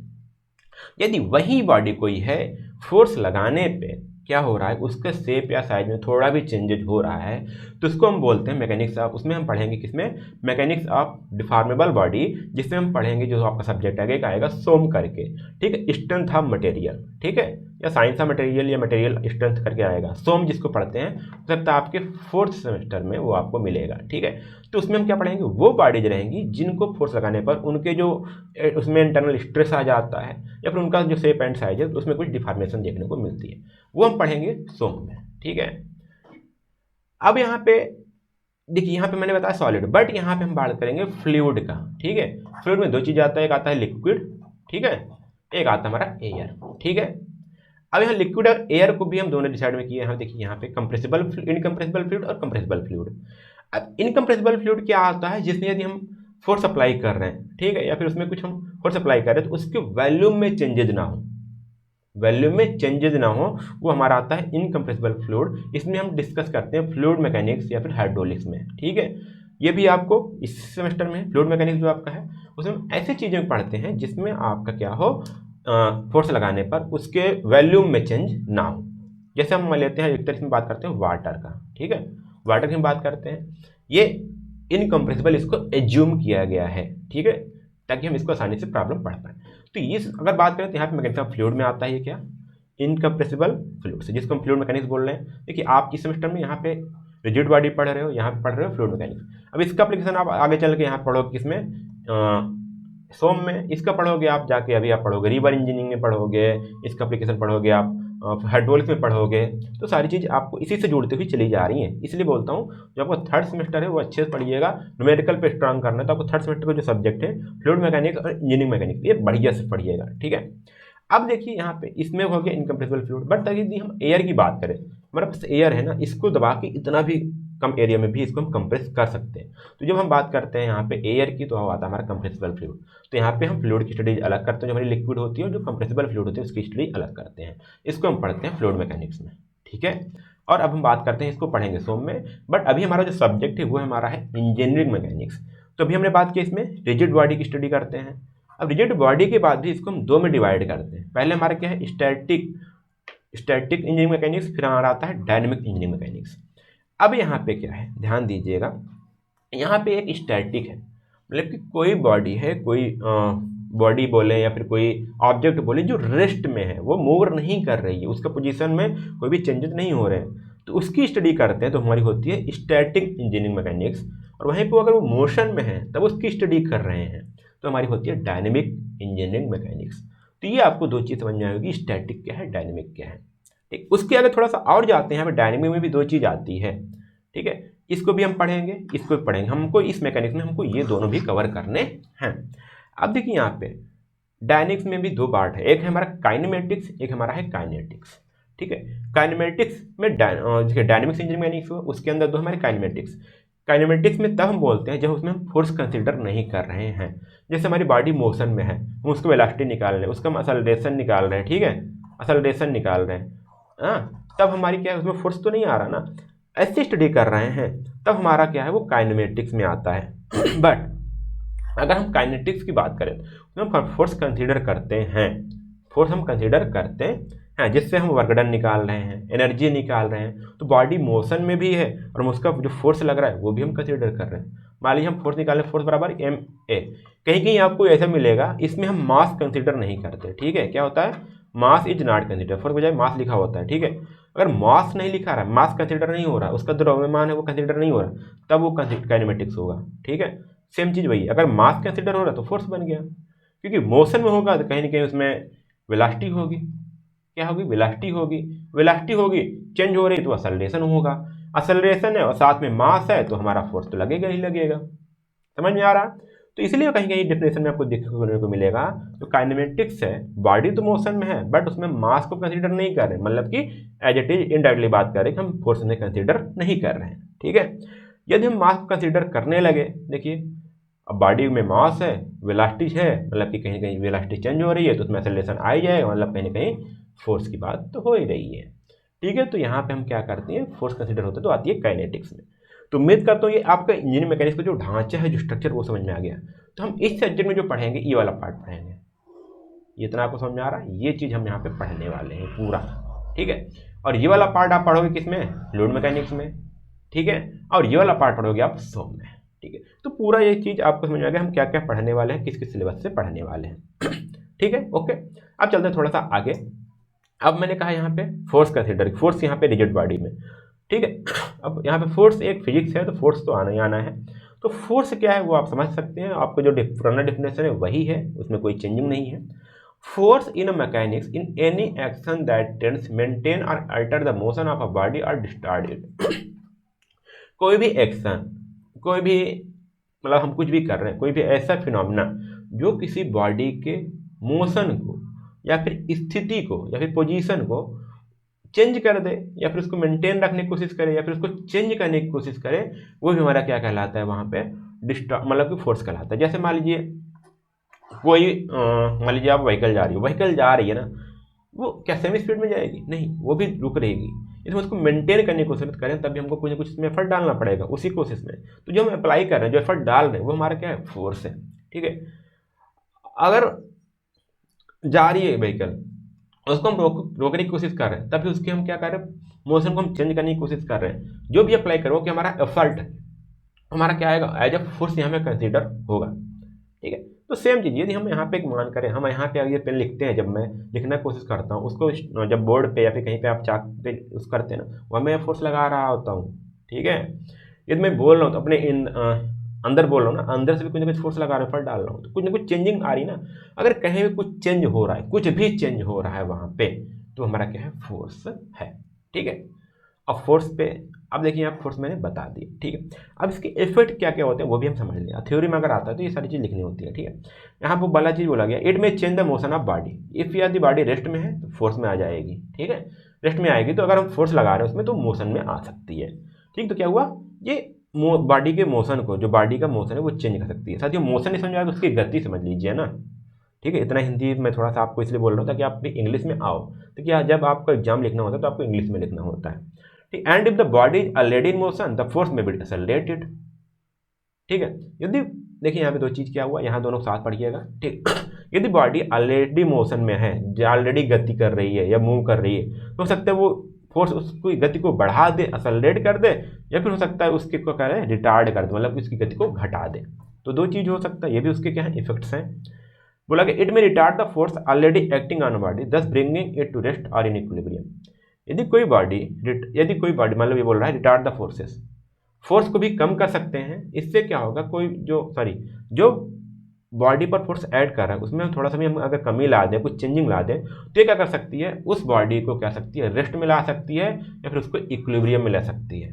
यदि वही बॉडी कोई है, फोर्स लगाने पे क्या हो रहा है, उसके शेप या साइज में थोड़ा भी चेंजेज हो रहा है, तो उसको हम बोलते हैं मैकेनिक्स ऑफ, उसमें हम पढ़ेंगे किसमें, मैकेनिक्स ऑफ डिफॉर्मेबल बॉडी, जिसमें हम पढ़ेंगे जो आपका सब्जेक्ट आएगा सोम करके, ठीक है, स्ट्रेंथ ऑफ मटेरियल, ठीक है, या साइंस ऑफ मटेरियल या मटेरियल स्ट्रेंथ करके आएगा। सोम जिसको पढ़ते हैं हो सकता है आपके 4th सेमेस्टर में वो आपको मिलेगा, ठीक है। तो उसमें हम क्या पढ़ेंगे, वो बॉडीज रहेंगी जिनको फोर्स लगाने पर उनके जो उसमें इंटरनल स्ट्रेस आ जाता है या फिर उनका जो शेप एंड साइज है उसमें कुछ डिफॉर्मेशन देखने को मिलती है, वो हम पढ़ेंगे सोम में, ठीक है। अब यहाँ पे देखिए, यहाँ पे मैंने बताया सॉलिड, बट यहाँ पे हम बात करेंगे फ्लूइड का, ठीक है। फ्लूइड में 2 चीज़ आता है, एक आता है लिक्विड, ठीक है, एक आता है हमारा एयर, ठीक है। अब यहाँ लिक्विड और एयर को भी हम दोनों डिसाइड में किए हैं। देखिए यहाँ पे कंप्रेसिबल, इनकम्प्रेसिबल फ्लूइड और कंप्रेसिबल फ्लूइड। अब इनकम्प्रेसिबल फ्लूइड क्या आता है, जिसमें यदि हम फोर्स अप्लाई कर रहे हैं, ठीक है, या फिर उसमें कुछ हम फोर्स अप्लाई कर रहे हैं तो उसके वॉल्यूम में चेंजेज ना हो, वॉल्यूम में चेंजेस ना हो, वो हमारा आता है इनकम्प्रेसिबल फ्लूइड। इसमें हम डिस्कस करते हैं फ्लूइड मैकेनिक्स या फिर हाइड्रोलिक्स में, ठीक है। ये भी आपको इस सेमेस्टर में फ्लूइड मैकेनिक्स जो आपका है उसमें ऐसी चीज़ें पढ़ते हैं जिसमें आपका क्या हो, फोर्स लगाने पर उसके वॉल्यूम में चेंज ना हो। जैसे हम लेते हैं एक तरह से बात करते हैं वाटर का, ठीक है, वाटर की हम बात करते हैं, ये इनकम्प्रेसिबल इसको एज्यूम किया गया है, ठीक है, ताकि हम इसको आसानी से प्रॉब्लम पढ़ पाएँ। तो ये अगर बात करें तो यहाँ पे मैकेनिक्स ऑफ फ्लूइड में आता है ये क्या, इनकम्प्रेसिबल फ्लूइड से, जिसको हम फ्लूइड मैकेनिक्स बोल रहे हैं। देखिए आप इस सेमेस्टर में यहाँ पे रिजिड बॉडी पढ़ रहे हो, यहाँ पे पढ़ रहे हो फ्लूइड मैकेनिक्स। अब इसका एप्लीकेशन आप आगे चल के यहाँ पढ़ोगे किसमें, सोम में। इसका पढ़ोगे आप जाके, अभी आप पढ़ोगे रिवर इंजीनियरिंग में पढ़ोगे, इसका एप्लीकेशन पढ़ोगे आप हाइड्रोलिक्स में पढ़ोगे। तो सारी चीज़ आपको इसी से जुड़ती हुई चली जा रही हैं। इसलिए बोलता हूँ जो आपको 3rd सेमेस्टर है वो अच्छे से पढ़िएगा, न्यूमेरिकल पे स्ट्रांग करना है तो आपको 3rd सेमेस्टर का जो सब्जेक्ट है फ्लूइड मैकेनिक्स और इंजीनियरिंग मैकेनिक्स, ये बढ़िया से पढ़िएगा, ठीक है। अब देखिए यहाँ पे इसमें हो गया इनकम्प्रेसिबल फ्लूइड, बट यदि हम एयर की बात करें, हमारे पास एयर है ना, इसको दबा के इतना भी कम एरिया में भी इसको हम कंप्रेस कर सकते हैं। तो जब हम बात करते हैं यहाँ पे एयर की, तो आता है हमारा कंप्रेसिबल फ्लूइड। तो यहाँ पे हम फ्लूइड की स्टडी अलग करते हैं, जो हमारी लिक्विड होती है और जो कंप्रेसिबल फ्लूइड होती है उसकी स्टडी अलग करते हैं। इसको हम पढ़ते हैं फ्लूइड मैकेनिक्स में, ठीक है। और अब हम बात करते हैं, इसको पढ़ेंगे सोम में, बट अभी हमारा जो सब्जेक्ट है वो हमारा है इंजीनियरिंग मैकेनिक्स। तो अभी हमने बात की इसमें रिजिड बॉडी की स्टडी करते हैं। अब रिजिड बॉडी के बाद भी इसको हम 2 में डिवाइड करते हैं। पहले हमारा क्या है, स्टैटिक इंजीनियरिंग मैकेनिक्स, फिर हमारा आता है डायनेमिक इंजीनियरिंग मैकेनिक्स। अब यहाँ पे क्या है, ध्यान दीजिएगा, यहाँ पे एक स्टैटिक है, मतलब कि कोई बॉडी है, कोई बॉडी बोले या फिर कोई ऑब्जेक्ट बोले जो रेस्ट में है, वो मूव नहीं कर रही है, उसका पोजीशन में कोई भी चेंजेस नहीं हो रहे हैं, तो उसकी स्टडी करते हैं तो हमारी होती है स्टैटिक इंजीनियरिंग मैकेनिक्स। और वहीं पर अगर वो मोशन में है तब उसकी स्टडी कर रहे हैं तो हमारी होती है डायनेमिक इंजीनियरिंग मैकेनिक्स। तो ये आपको दो चीज़ समझ में आएगी, स्टैटिक क्या है, डायनेमिक क्या है। ठीक, उसके आगे थोड़ा सा और जाते हैं, यहाँ पे डायनेमिक में भी दो चीज़ आती है। ठीक है, इसको भी हम पढ़ेंगे, इसको भी पढ़ेंगे, हमको इस मैकेनिक्स में हमको ये दोनों भी कवर करने हैं। अब देखिए यहाँ पे डायनेमिक्स में भी दो पार्ट है, एक है हमारा काइनेमेटिक्स, एक हमारा है काइनेटिक्स। ठीक है, काइनेमेटिक्स में डायनेमिक्स इंजीनियरिंग मैकेनिक्स हो, उसके अंदर दो हमारे काइनेमेटिक्स। काइनेमेटिक्स में तब हम बोलते हैं जब उसमें हम फोर्स कंसीडर नहीं कर रहे हैं, जैसे हमारी बॉडी मोशन में है, हम उसको वेलोसिटी निकाल रहे हैं, उसका हम असलरेशन निकाल रहे हैं। ठीक है, असलरेशन निकाल रहे हैं, हाँ, तब हमारी क्या है, उसमें फोर्स तो नहीं आ रहा ना, ऐसे स्टडी कर रहे हैं, तब हमारा क्या है, वो काइनेमेटिक्स में आता है। बट अगर हम काइनेटिक्स की बात करें तो हम फोर्स कंसीडर करते हैं, फोर्स हम कंसीडर करते हैं, जिससे हम वर्क डन निकाल रहे हैं, एनर्जी निकाल रहे हैं, तो बॉडी मोशन में भी है और उसका जो फोर्स लग रहा है वो भी हम कंसीडर कर रहे हैं। मान लीजिए हम फोर्स निकालें, फोर्स बराबर ma, कहीं कहीं आपको ऐसा मिलेगा इसमें हम मास कंसीडर नहीं करते। ठीक है, क्या होता है, mass is not consider, force बजाय मास लिखा होता है। ठीक है, अगर मास नहीं लिखा रहा है, मास कंसीडर नहीं हो रहा, उसका द्रव्यमान है वो कंसीडर नहीं हो रहा, तब वो काइनेमेटिक्स होगा। ठीक है, सेम चीज़ वही, अगर मास कंसीडर हो रहा तो फोर्स बन गया, क्योंकि मोशन में होगा तो कहीं ना कहीं उसमें वेलोसिटी होगी, क्या होगी, वेलोसिटी होगी, वेलोसिटी होगी, चेंज हो रही तो असलरेशन होगा, असलरेशन है और साथ में मास है तो हमारा फोर्स तो लगेगा ही लगेगा। समझ में आ रहा, तो इसलिए कहीं कहीं डेफिनेशन में आपको देखने को मिलेगा, तो काइनेमेटिक्स है, बॉडी तो मोशन में है बट उसमें मास को कंसीडर नहीं कर रहे, मतलब कि एज इट इज इनडायरेक्टली बात कर रहे हैं कि हम फोर्स में कंसीडर नहीं कर रहे हैं। ठीक है, यदि हम मास को कंसीडर करने लगे, देखिए अब बॉडी में मास है, वेलोसिटी है, मतलब कि कहीं कहीं वेलोसिटी चेंज हो रही है तो उसमें एक्सेलरेशन आ ही जाएगा, मतलब कहीं ना कहीं फोर्स की बात तो हो ही रही है। ठीक है, तो यहाँ पे हम क्या करते हैं, फोर्स कंसीडर होता है तो आती है काइनेटिक्स में। तो उम्मीद करता हूँ ये आपका इंजीनियरिंग मैकेनिक्स का जो ढांचा है, जो स्ट्रक्चर वो समझ में आ गया। तो हम इस सब्जेक्ट में जो पढ़ेंगे ये वाला पार्ट पढ़ेंगे, ये इतना आपको समझ में आ रहा है, ये चीज़ हम यहाँ पे पढ़ने वाले हैं पूरा। ठीक है, और ये वाला पार्ट आप पढ़ोगे किसमें, फ्लूइड मैकेनिक्स में। ठीक है, और ये वाला पार्ट पढ़ोगे आप सॉम में। ठीक है, तो पूरा ये चीज़ आपको समझ में आ गया हम क्या क्या पढ़ने वाले हैं, किस किस सिलेबस से पढ़ने वाले हैं। ठीक है, ओके, अब चलते हैं थोड़ा सा आगे। अब मैंने कहा यहाँ पे फोर्स कंसीडर, फोर्स यहाँ पे रिजिड बॉडी में। ठीक है, अब यहाँ पे फोर्स एक फिजिक्स है तो फोर्स तो आना ही आना है। तो फोर्स क्या है वो आप समझ सकते हैं, आपको जो पुराना डेफिनेशन है वही है, उसमें कोई चेंजिंग नहीं है। Force in a mechanics in any action that tends maintain or alter the motion of a body or distort it. कोई भी एक्शन, कोई भी मतलब हम कुछ भी कर रहे हैं, कोई भी ऐसा फिनोमिना जो किसी बॉडी के मोशन को या फिर स्थिति को या फिर पोजीशन को चेंज कर दे, या फिर उसको मेंटेन रखने की कोशिश करे, या फिर उसको चेंज करने की कोशिश करे, वो भी हमारा क्या कहलाता है, वहाँ पे डिस्टर्ब, मतलब कि फोर्स कहलाता है। जैसे मान लीजिए कोई मान लीजिए आप व्हीकल जा रही हो, व्हीकल जा रही है ना, वो क्या सेमी स्पीड में जाएगी, नहीं, वो भी रुक रहेगी, इसमें उसको मेंटेन करने की कोशिश करें तभी हमको कुछ ना कुछ इसमें एफर्ट डालना पड़ेगा उसी कोशिश में। तो जो हम अप्लाई कर रहे हैं, जो एफर्ट डाल रहे हैं, वो हमारा क्या है, फोर्स है। ठीक है, अगर जा रही है व्हीकल, उसको हम रोकने की कोशिश कर रहे हैं, तभी उसकी हम क्या कर रहे हैं, मोशन को हम चेंज करने की कोशिश कर रहे हैं। जो भी अप्लाई करो कि हमारा एफर्ट हमारा क्या आएगा, एज ए फोर्स यहाँ पे कंसीडर होगा। ठीक है, तो सेम चीज़ यदि हम यहाँ पे एक मान करें, हम यहाँ पे ये पेन लिखते हैं, जब मैं लिखने की कोशिश करता हूँ उसको, जब बोर्ड पे या फिर कहीं पे आप चाक पे उस करते हैं ना, वहाँ मैं फोर्स लगा रहा होता हूँ। ठीक है, यदि मैं बोल रहा हूँ तो अपने अंदर बोल रहा हूँ ना, अंदर से भी कुछ ना कुछ फोर्स लगा रहा हूँ, एफर्ट डाल रहा हूँ, तो कुछ ना कुछ चेंजिंग आ रही ना। अगर कहीं भी कुछ चेंज हो रहा है, कुछ भी चेंज हो रहा है वहाँ पे, तो हमारा क्या है, फोर्स है। ठीक है, अब फोर्स पे अब देखिए आप फोर्स मैंने बता दी। ठीक है, अब इसके इफेक्ट क्या क्या होते हैं वो भी हम समझ लें। थ्योरी में अगर आता है तो ये सारी चीज़ लिखनी होती है। ठीक है, यहाँ पर पहला चीज़ बोला गया, इट में change the motion of body, if यदि बॉडी रेस्ट में है तो फोर्स में आ जाएगी। ठीक है, रेस्ट में आएगी तो अगर हम फोर्स लगा रहे हैं उसमें तो मोशन में आ सकती है। ठीक, तो क्या हुआ, ये बॉडी के मोशन को, जो बॉडी का मोशन है वो चेंज कर सकती है। साथियों मोशन नहीं समझ आया तो उसकी गति समझ लीजिए ना। ठीक है, इतना हिंदी मैं थोड़ा सा आपको इसलिए बोल रहा हूँ ताकि आप भी इंग्लिश में आओ, तो क्या जब आपको एग्जाम लिखना होता है तो आपको इंग्लिश में लिखना होता है। ठीक, and if the body is already in motion the force में बी एक्सेलरेटेड। ठीक है, यदि देखिए यहाँ पे दो चीज़ क्या हुआ, यहाँ दोनों साथ पढ़िएगा। ठीक, यदि बॉडी ऑलरेडी मोशन में है, ऑलरेडी गति कर रही है या मूव कर रही है, तो हो सकता है वो फोर्स उसकी गति को बढ़ा दे, एक्सेलरेट कर दे, या फिर हो सकता है उसके को क्या है रिटार्ड कर दे, मतलब कि उसकी गति को घटा दे। तो दो चीज़ हो सकता है, ये भी उसके क्या है इफेक्ट्स हैं। बोला कि इट में retard the force already acting on body दस ब्रिंगिंग इट टू रेस्ट और इन इक्विलिब्रियम। यदि कोई बॉडी मतलब ये बोल रहा है रिटार्ड द फोर्सेस, फोर्स को भी कम कर सकते हैं। इससे क्या होगा, कोई जो बॉडी पर फोर्स ऐड कर रहा है उसमें थोड़ा सा भी हम अगर कमी ला दें, कुछ चेंजिंग ला दें, तो ये क्या कर सकती है, उस बॉडी को क्या सकती है रेस्ट में ला सकती है, या फिर उसको इक्विलिब्रियम में ला सकती है।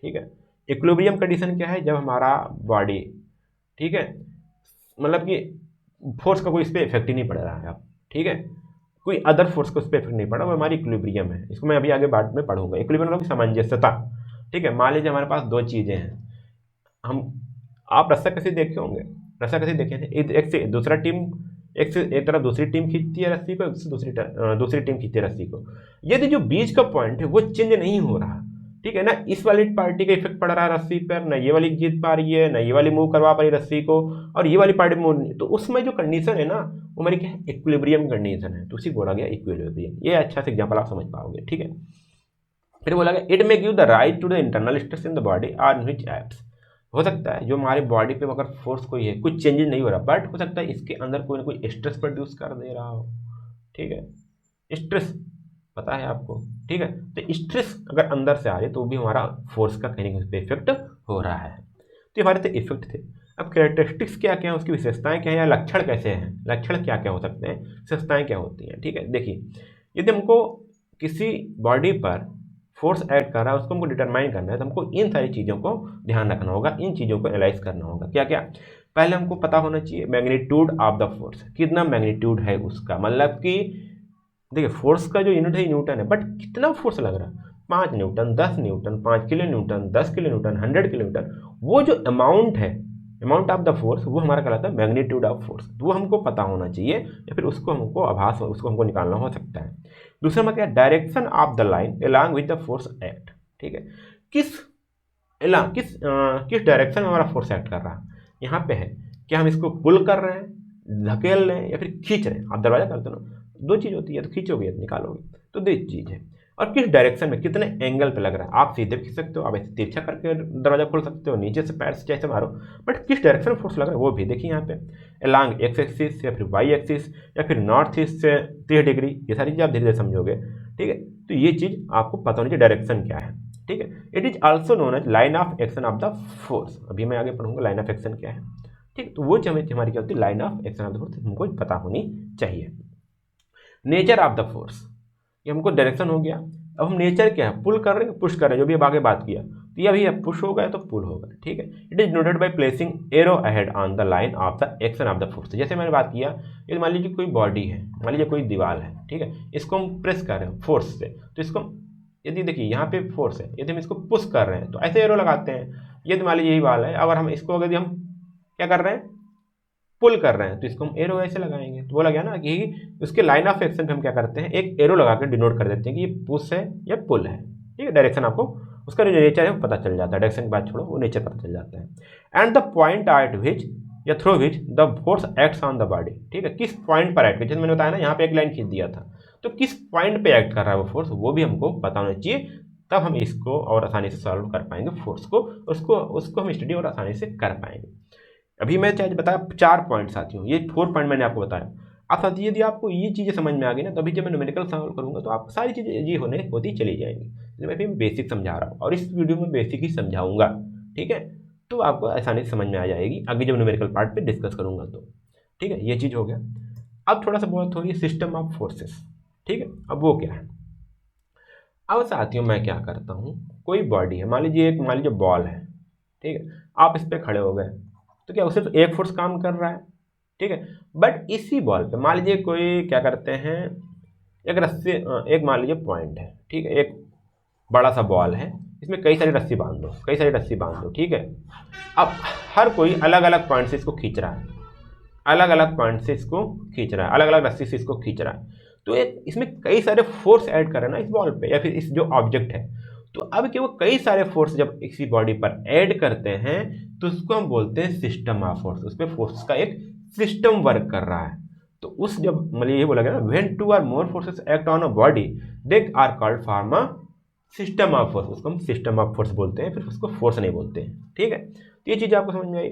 ठीक है, इक्विलिब्रियम कंडीशन क्या है, जब हमारा बॉडी ठीक है मतलब कि फोर्स का कोई इस पर इफेक्ट ही नहीं पड़ रहा है अब, ठीक है, कोई अदर फोर्स को उस पर इफेक्ट नहीं पड़ा, वो हमारी इक्विलिब्रियम है। इसको मैं अभी आगे बाद में पढ़ूंगा। इक्विलिब्रियम मतलब सामंजस्यता। ठीक है, मान लीजिए हमारे पास दो चीज़ें हैं, आप रस्सा कैसे देखे होंगे, रस्सा कैसे देखे हैं, एक से दूसरा टीम, एक तरफ दूसरी टीम खींचती है रस्सी को, एक से दूसरी टीम खींचती है रस्सी को। यदि जो बीच का पॉइंट है वो चेंज नहीं हो रहा, ठीक है ना, इस वाली पार्टी का इफेक्ट पड़ रहा है रस्सी पर, ना ये वाली जीत पा रही है, ना ये वाली मूव करवा पा रही रस्सी को, और ये वाली पार्टी मूव नहीं, तो उसमें जो कंडीशन है ना वो हमारी क्या है इक्विलिब्रियम कंडीशन है, तो उसी बोला गया इक्विलिब्रियम। ये अच्छा से एग्जाम्पल आप समझ पाओगे। ठीक है, फिर बोला गया it may give the right to the internal stress in the body are which acts. हो सकता है जो हमारे बॉडी पे अगर फोर्स कोई है, कुछ चेंजेस नहीं हो रहा, बट हो सकता है इसके अंदर कोई ना कोई स्ट्रेस प्रोड्यूस कर दे रहा हो। ठीक है, स्ट्रेस पता है आपको। ठीक है, तो स्ट्रेस अगर अंदर से आ रही तो भी हमारा फोर्स का कहीं ना कहीं इफेक्ट हो रहा है। तो हमारे तो इफेक्ट थे। अब कैरेक्टरिस्टिक्स क्या क्या है, उसकी विशेषताएं क्या है, या लक्षण कैसे हैं, लक्षण क्या क्या हो सकते हैं, विशेषताएं क्या होती हैं। ठीक है, देखिए यदि हमको किसी बॉडी पर फोर्स ऐड कर रहा है, उसको हमको डिटरमाइन करना है, तो हमको इन सारी चीज़ों को ध्यान रखना होगा, इन चीज़ों को एनालाइज करना होगा। क्या क्या, पहले हमको पता होना चाहिए मैग्नीट्यूड ऑफ द फोर्स, कितना मैग्नीट्यूड है उसका, मतलब कि देखिए फोर्स का जो यूनिट है न्यूटन है, बट कितना फोर्स लग रहा है, 5 Newton, 10 Newton, 5 kilo Newton, 10 kilo Newton, 100 kilo Newton, वो जो अमाउंट है, अमाउंट ऑफ द फोर्स, वो हमारा कहलाता है मैग्नीट्यूड ऑफ फोर्स। तो वो हमको पता होना चाहिए, या फिर उसको हमको आभास, उसको हमको निकालना हो सकता है। दूसरा मतलब क्या, direction of the line along with the force act. ठीक है, किस डायरेक्शन में हमारा फोर्स एक्ट कर रहा है, यहाँ पे है क्या हम इसको पुल कर रहे हैं, धकेल रहे हैं, या फिर खींच रहे हैं। आप दरवाजा करते हो ना, दो चीज़ होती है, तो खींचोगे या निकालोगे, तो दो चीज़ है। और किस डायरेक्शन में, कितने एंगल पे लग रहा है, आप सीधे भी खींच सकते हो, आप ऐसे तिरछा करके दरवाजा खोल सकते हो, नीचे से पैर से जैसे मारो, बट किस डायरेक्शन में फोर्स लग रहा है वो भी देखिए यहाँ पे, अलॉन्ग एक्स एक्सिस या फिर वाई एक्सिस या फिर नॉर्थ ईस्ट से 30 डिग्री, ये सारी चीज़ आप धीरे धीरे समझोगे। ठीक है, तो ये चीज़ आपको पता होनी चाहिए डायरेक्शन क्या है। ठीक है, it is also known as line of action of the force. अभी मैं आगे पढ़ूंगा लाइन ऑफ एक्शन क्या है। ठीक, तो वो हमारी क्या होती है, line of action of the force हमको पता होनी चाहिए। नेचर ऑफ द फोर्स, ये हमको डायरेक्शन हो गया। अब हम नेचर क्या है, पुल कर रहे हैं, पुश कर रहे हैं, जो भी अब आगे बात किया, तो ये अभी पुश होगा तो पुल होगा। ठीक है, it is noted by placing arrow ahead on the line of the action of the force. जैसे मैंने बात किया, ये मान लीजिए कोई बॉडी है, मान लीजिए कोई दीवार है, ठीक है, इसको हम प्रेस कर रहे हैं फोर्स से, तो इसको यदि देखिए यहाँ पे फोर्स है, यदि हम इसको पुश कर रहे हैं तो ऐसे एरो लगाते हैं। यदि मान लीजिए यही वाल है, अगर हम इसको यदि हम क्या कर रहे हैं, पुल कर रहे हैं, तो इसको हम एरो ऐसे लगाएंगे। तो बोला गया ना कि उसके लाइन ऑफ एक्शन पे हम क्या करते हैं, एक एरो लगा कर डिनोट कर देते हैं कि ये पुश है या पुल है। ठीक है, डायरेक्शन आपको उसका जो नेचर है वो पता चल जाता है, डायरेक्शन की बात छोड़ो, वो नेचर पता चल जाता है। And the point at which या through which the force acts on the body. ठीक है, किस पॉइंट पर एक्ट, जैसे मैंने बताया ना यहाँ पे एक लाइन खींच दिया था, तो किस पॉइंट पे एक्ट कर रहा है वो फोर्स, वो भी हमको पता होना चाहिए, तब हम इसको और आसानी से सॉल्व कर पाएंगे, फोर्स को उसको हम स्टडी और आसानी से कर पाएंगे। अभी मैं चाहे बताया 4 पॉइंट साथियों, ये 4 पॉइंट मैंने आपको बताया। आप साथी यदि आपको ये चीज़ें समझ में आ गई ना, तो अभी जब मैं न्यूमेरिकल सॉल्व करूँगा तो आप सारी चीज़ें ये होती चली जाएंगी। इसलिए मैं फिर बेसिक समझा रहा हूँ और इस वीडियो में बेसिक ही समझाऊंगा। ठीक है, तो आपको आसानी से समझ में आ जाएगी, आगे जब न्यूमेरिकल पार्ट पे डिस्कस करूँगा तो। ठीक है, ये चीज़ हो गया। अब थोड़ा सा बहुत हो रही है सिस्टम ऑफ फोर्सेस। ठीक है, अब वो क्या है, अब साथियों मैं क्या करता हूँ, कोई बॉडी है, मान लीजिए बॉल है। ठीक है, आप इस पर खड़े हो गए, तो क्या सिर्फ एक फोर्स काम कर रहा है। ठीक है, बट इसी बॉल पे मान लीजिए कोई क्या करते हैं, एक रस्सी, एक मान लीजिए पॉइंट है। ठीक है, एक बड़ा सा बॉल है, इसमें कई सारी रस्सी बांध दो। ठीक है, अब हर कोई अलग अलग पॉइंट से इसको खींच रहा है, अलग अलग रस्सी से इसको खींच रहा है। तो इसमें कई सारे फोर्स ऐड कर रहे हैं ना इस बॉल पे, या फिर इस जो ऑब्जेक्ट है। तो अब कि वो कई सारे फोर्स जब किसी बॉडी पर ऐड करते हैं तो उसको हम बोलते हैं सिस्टम ऑफ फोर्स। उस पर फोर्स का एक सिस्टम वर्क कर रहा है। तो उस जब मतलब ये बोला गया ना, when 2 or more forces act on a body they are called form a system of force, उसको हम सिस्टम ऑफ फोर्स बोलते हैं, फिर उसको फोर्स नहीं बोलते हैं। ठीक है, तो ये चीज़ आपको समझ में आई।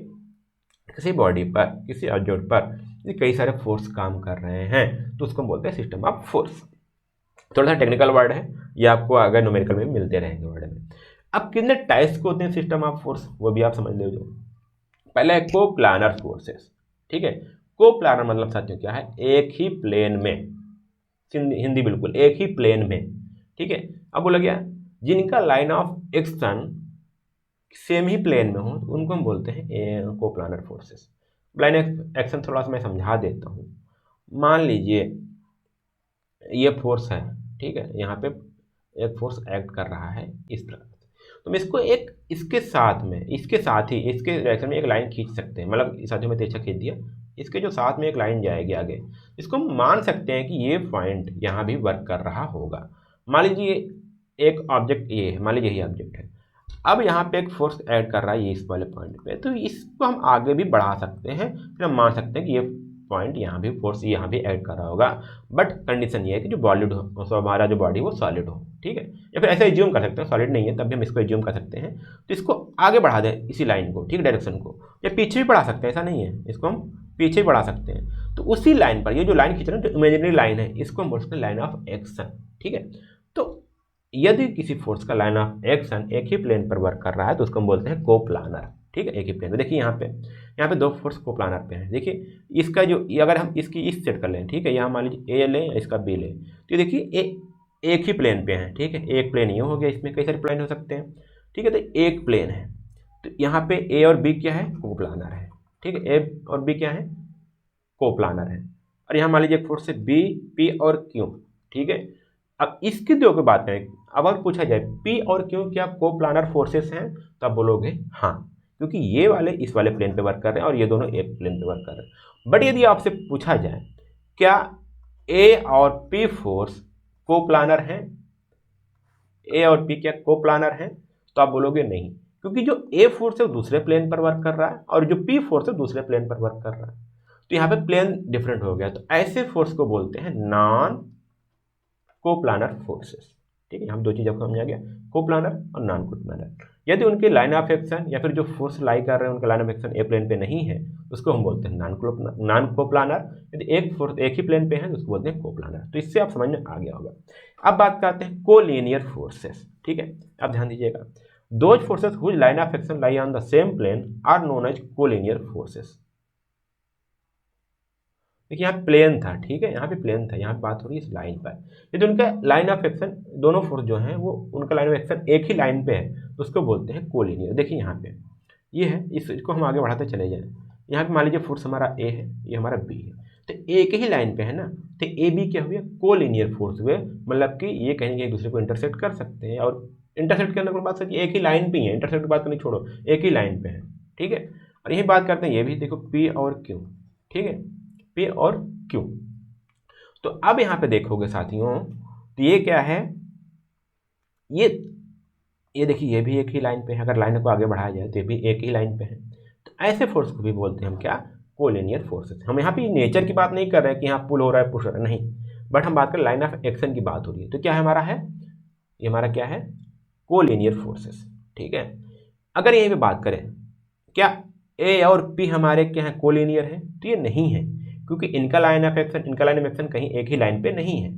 किसी बॉडी पर, किसी ऑब्जेक्ट पर ये कई सारे फोर्स काम कर रहे हैं तो उसको हम बोलते हैं सिस्टम ऑफ फोर्स। थोड़ा सा टेक्निकल वर्ड है, ये आपको अगर न्यूमेरिकल में मिलते रहेंगे वर्ड में। अब कितने टाइप्स के होते हैं सिस्टम ऑफ फोर्स, वो भी आप समझ लीजिए। पहले है को प्लानर फोर्सेस। ठीक है, को प्लानर मतलब साथियों क्या है, एक ही प्लेन में, हिंदी बिल्कुल एक ही प्लेन में। ठीक है, अब बोला गया जिनका लाइन ऑफ एक्शन सेम ही प्लेन में हो उनको हम बोलते हैं को प्लानर फोर्सेस। लाइन एक्शन थोड़ा सा मैं समझा देता हूँ। मान लीजिए ये फोर्स है, ठीक है, यहाँ पे एक फोर्स एक्ट कर रहा है इस तरह, तो मैं इसको एक इसके साथ में, इसके साथ ही इसके डायरेक्शन में एक लाइन खींच सकते हैं, मतलब इस साथियों में तेजा खींच दिया, इसके जो साथ में एक लाइन जाएगी आगे, इसको हम मान सकते हैं कि ये पॉइंट यहाँ भी वर्क कर रहा होगा। मान लीजिए एक ऑब्जेक्ट ये है, मान लीजिए यही ऑब्जेक्ट है, अब यहाँ पे एक फोर्स ऐड कर रहा है ये इस वाले पॉइंट पे, तो इसको हम आगे भी बढ़ा सकते हैं, फिर हम मान सकते हैं कि ये पॉइंट यहाँ भी फोर्स यहाँ भी ऐड कर रहा होगा। बट कंडीशन ये है कि जो बॉलिड हो, तो हमारा जो बॉडी वो सॉलिड हो। ठीक है, या फिर ऐसा एज्यूम कर सकते हैं सॉलिड नहीं है तब भी हम इसको एज्यूम कर सकते हैं, तो इसको आगे बढ़ा दें इसी लाइन को, ठीक, डायरेक्शन को, या पीछे भी बढ़ा सकते हैं, ऐसा नहीं है, इसको हम पीछे भी बढ़ा सकते हैं। तो उसी लाइन पर ये जो लाइन खींच रहे हैं, जो इमेजिनरी लाइन है, इसको हम बोल सकते हैं लाइन ऑफ एक्शन। ठीक है, तो यदि किसी फोर्स का लाइन ऑफ एक्शन एक ही प्लेन पर वर्क कर रहा है तो उसको हम बोलते हैं को प्लानर। ठीक है, एक ही प्लेन पे। देखिए यहाँ पे दो फोर्स को प्लानर पे हैं। देखिए इसका जो, अगर हम इसकी इस सेट कर लें, ठीक है, यहाँ मान लीजिए ए लें, इसका बी लें, तो देखिए एक ही प्लेन पे हैं। ठीक है, एक प्लेन ये हो गया, इसमें कई सारे प्लेन हो सकते हैं। ठीक है, तो एक प्लेन है, तो यहाँ पे ए और बी क्या है, को प्लानर है। ठीक है, ए और बी क्या है, को प्लानर है। और यहाँ मान लीजिए फोर्स है बी, पी और क्यू। ठीक है, अब इसकी दो की बात करें, अब अगर पूछा जाए पी और क्यू क्या को प्लानर फोर्सेस हैं, तो आप बोलोगे हाँ, क्योंकि ये वाले इस वाले प्लेन पे वर्क कर रहे हैं और ये दोनों एक प्लेन पे वर्क कर रहे हैं। बट यदि आपसे पूछा जाए क्या ए और पी फोर्स को प्लानर हैं, ए और पी क्या को प्लानर हैं, तो आप बोलोगे नहीं, क्योंकि जो ए फोर्स है वो दूसरे प्लेन पर वर्क कर रहा है और जो पी फोर्स है दूसरे प्लेन पर वर्क कर रहा है, तो यहाँ पे प्लेन डिफरेंट हो गया। तो ऐसे फोर्स को बोलते हैं नॉन को प्लानर फोर्सेस। ठीक है, यहाँ दो चीज़ आपको समझ आ गया, को प्लानर और नॉन को प्लानर। यदि उनके लाइन ऑफ एक्शन या फिर जो फोर्स लाई कर रहे हैं उनका line of action a plane पे नहीं है, उसको हम बोलते हैं नॉन को प्लानर। यदि एक फोर्स एक ही प्लेन पे है तो उसको बोलते हैं को प्लानर। तो इससे आप समझ में आ गया होगा। अब बात करते हैं को लीनियर फोर्सेस। ठीक है, अब ध्यान दीजिएगा, those forces whose line of action lie on the same plane are known as collinear forces. देखिए यहाँ प्लेन था, ठीक है, यहाँ पे प्लेन था, यहाँ पे बात हो रही है इस लाइन पर। यदि उनका लाइन ऑफ एक्शन, दोनों फोर्स जो हैं वो उनका लाइन ऑफ एक्शन एक ही लाइन पे है तो उसको बोलते हैं कोलिनियर। देखिए यहाँ पे ये है, इसको हम आगे बढ़ाते चले जाएं। यहाँ पे मान लीजिए फोर्स हमारा ए है, ये हमारा बी है, तो एक ही लाइन पे है ना, तो ए बी क्या हुए, कोलिनियर फोर्स हुए, मतलब कि ये कहीं एक दूसरे को इंटरसेक्ट कर सकते हैं। और इंटरसेक्ट करने की बात एक ही लाइन पे ही है, इंटरसेक्ट की बात करनी छोड़ो, एक ही लाइन पे है। ठीक है, और यही बात करते हैं ये भी, देखो पी और क्यू। ठीक है, पी और क्यू। तो अब यहाँ पे देखोगे साथियों, तो ये क्या है, ये देखिए ये भी एक ही लाइन पे है, अगर लाइन को आगे बढ़ाया जाए तो ये भी एक ही लाइन पे है। तो ऐसे फोर्स को भी बोलते हैं हम क्या, कोलिनियर फोर्सेस। हम यहाँ पे नेचर की बात नहीं कर रहे हैं कि यहाँ पुल हो रहा है पुश हो रहा है, नहीं, बट हम बात कर लाइन ऑफ एक्शन की बात हो रही है। तो क्या है हमारा, है ये हमारा क्या है, कोलिनियर फोर्सेस। ठीक है, अगर यहीं पे बात करें क्या ए और पी हमारे क्या है, कोलिनियर है, तो ये नहीं है, क्योंकि इनका लाइन ऑफ एक्शन कहीं एक ही लाइन पे नहीं है।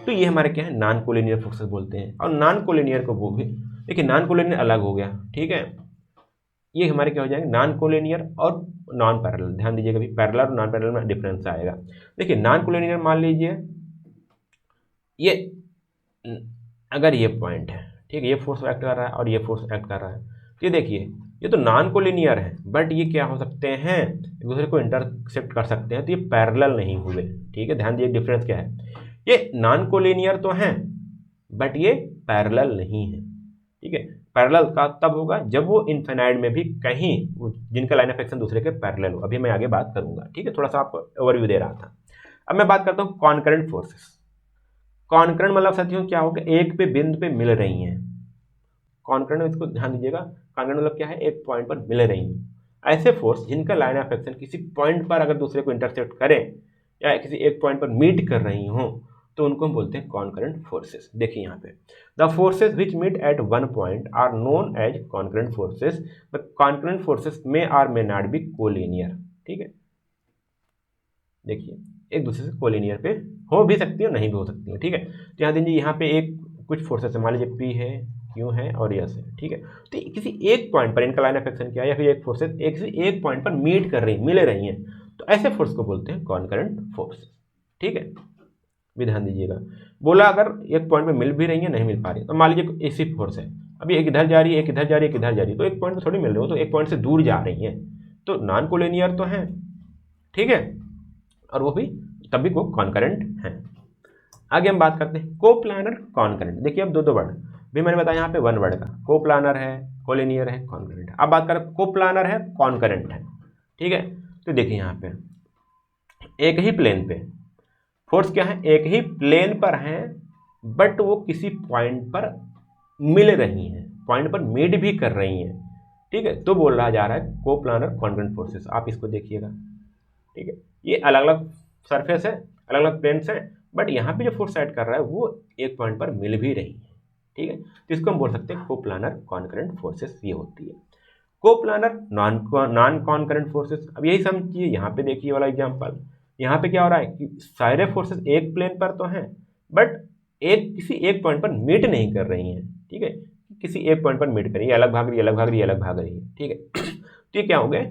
तो ये हमारे क्या है, नॉन कोलिनियर फोर्सेस बोलते हैं। और नॉन कोलिनियर को वो भी देखिए, नॉन कोलिनियर अलग हो गया। ठीक है, ये हमारे क्या हो जाएंगे, नॉन कोलिनियर और नॉन पैरेलल। ध्यान दीजिएगा, कभी पैरेलल और नॉन पैरेलल में डिफरेंस आएगा। देखिए नॉन कोलिनियर मान लीजिए ये, अगर ये पॉइंट है, ठीक है, ये फोर्स एक्ट कर रहा है और ये फोर्स एक्ट कर रहा है, तो ये देखिए ये तो नॉन कोलिनियर है, बट ये क्या हो सकते हैं, एक दूसरे को इंटरसेक्ट कर सकते हैं, तो ये पैरेलल नहीं हुए। ठीक है, ध्यान दीजिए डिफरेंस क्या है, ये नॉन कोलिनियर तो हैं बट ये पैरेलल नहीं है। ठीक है, पैरेलल का तब होगा जब वो इनफिनाइट में भी कहीं जिनका लाइन ऑफ एक्शन दूसरे के पैरेलल हो। अभी मैं आगे बात करूंगा। ठीक है, थोड़ा सा आपको ओवरव्यू दे रहा था। अब मैं बात करता हूँ कॉन्करेंट फोर्सेस। कॉन्करेंट मतलब साथियों क्या होगा, एक पे बिंदु पे मिल रही हैं। कॉन्करेंट में इसको ध्यान दीजिएगा, कॉन्करेंट मतलब क्या है, एक पॉइंट पर मिल रही हैं। ऐसे फोर्स जिनका लाइन ऑफ एक्शन किसी पॉइंट पर अगर दूसरे को इंटरसेप्ट करें या किसी एक पॉइंट पर मीट कर रही हों, तो उनको हम बोलते हैं कॉन्करेंट फोर्सेस। देखिए यहाँ पे the forces which meet at one point are known as concurrent forces, but concurrent forces may or may not be collinear. ठीक है, देखिए एक दूसरे से कोलिनियर पे हो भी सकती है, नहीं भी हो सकती है। ठीक है, तो यहाँ दीजिए यहाँ पे एक कुछ फोर्सेस है, मान लीजिए पी है, क्यू है और यस है। ठीक है, तो किसी एक पॉइंट पर इनका लाइन ऑफ एक्शन क्या है, या फिर एक फोर्सेस किसी एक पॉइंट पर मीट कर रही मिले रही हैं, तो ऐसे फोर्स को बोलते हैं कॉन्करेंट फोर्स। ठीक है, भी ध्यान दीजिएगा। बोला अगर एक पॉइंट पे मिल भी रही है, नहीं मिल पा रही, तो मान लीजिए ऐसी फोर्स है, अभी एक इधर जा रही है, एक इधर जा रही है, एक इधर जा रही है, तो एक पॉइंट पे थोड़ी मिल रही हो, तो एक पॉइंट से दूर जा रही है, तो नॉन कोलिनियर तो है। ठीक है, और वो भी तभी को कॉन्करेंट है। आगे हम बात करते हैं कोप्लानर कॉन्करेंट। देखिए अब दो वर्ड भी मैंने बताया यहाँ पे, वन वर्ड का, कोप्लानर है, कोलिनियर है, कॉन्करेंट है। अब बात करें कोप्लानर है, कॉन्करेंट है। ठीक है, तो देखिए यहाँ पे एक ही प्लेन पे फोर्स क्या है, एक ही प्लेन पर है, बट वो किसी पॉइंट पर मिल रही हैं, पॉइंट पर मीट भी कर रही हैं। ठीक है, तो बोल रहा जा रहा है कोप्लानर कॉन्करेंट फोर्सेस। आप इसको देखिएगा। ठीक है, ये अलग अलग सरफेस है, अलग अलग प्लेन्स है, बट यहाँ पे जो फोर्स ऐड कर रहा है वो एक पॉइंट पर मिल भी रही है। ठीक है, तो इसको हम बोल सकते हैं कोप्लानर कॉन्करेंट फोर्सेस ये होती है। कोप्लानर नॉन कॉन्करेंट फोर्सेस, अब यही समझिए। यहाँ पे देखिए वाला एग्जांपल, यहाँ पे क्या हो रहा है कि सारे फोर्सेस एक प्लेन पर तो हैं, बट किसी एक पॉइंट पर मीट नहीं कर रही हैं। ठीक है, किसी एक पॉइंट पर मीट कर रही है, अलग भाग रही है, अलग भाग रही है, अलग भाग रही है। ठीक है, तो ये क्या हो गए,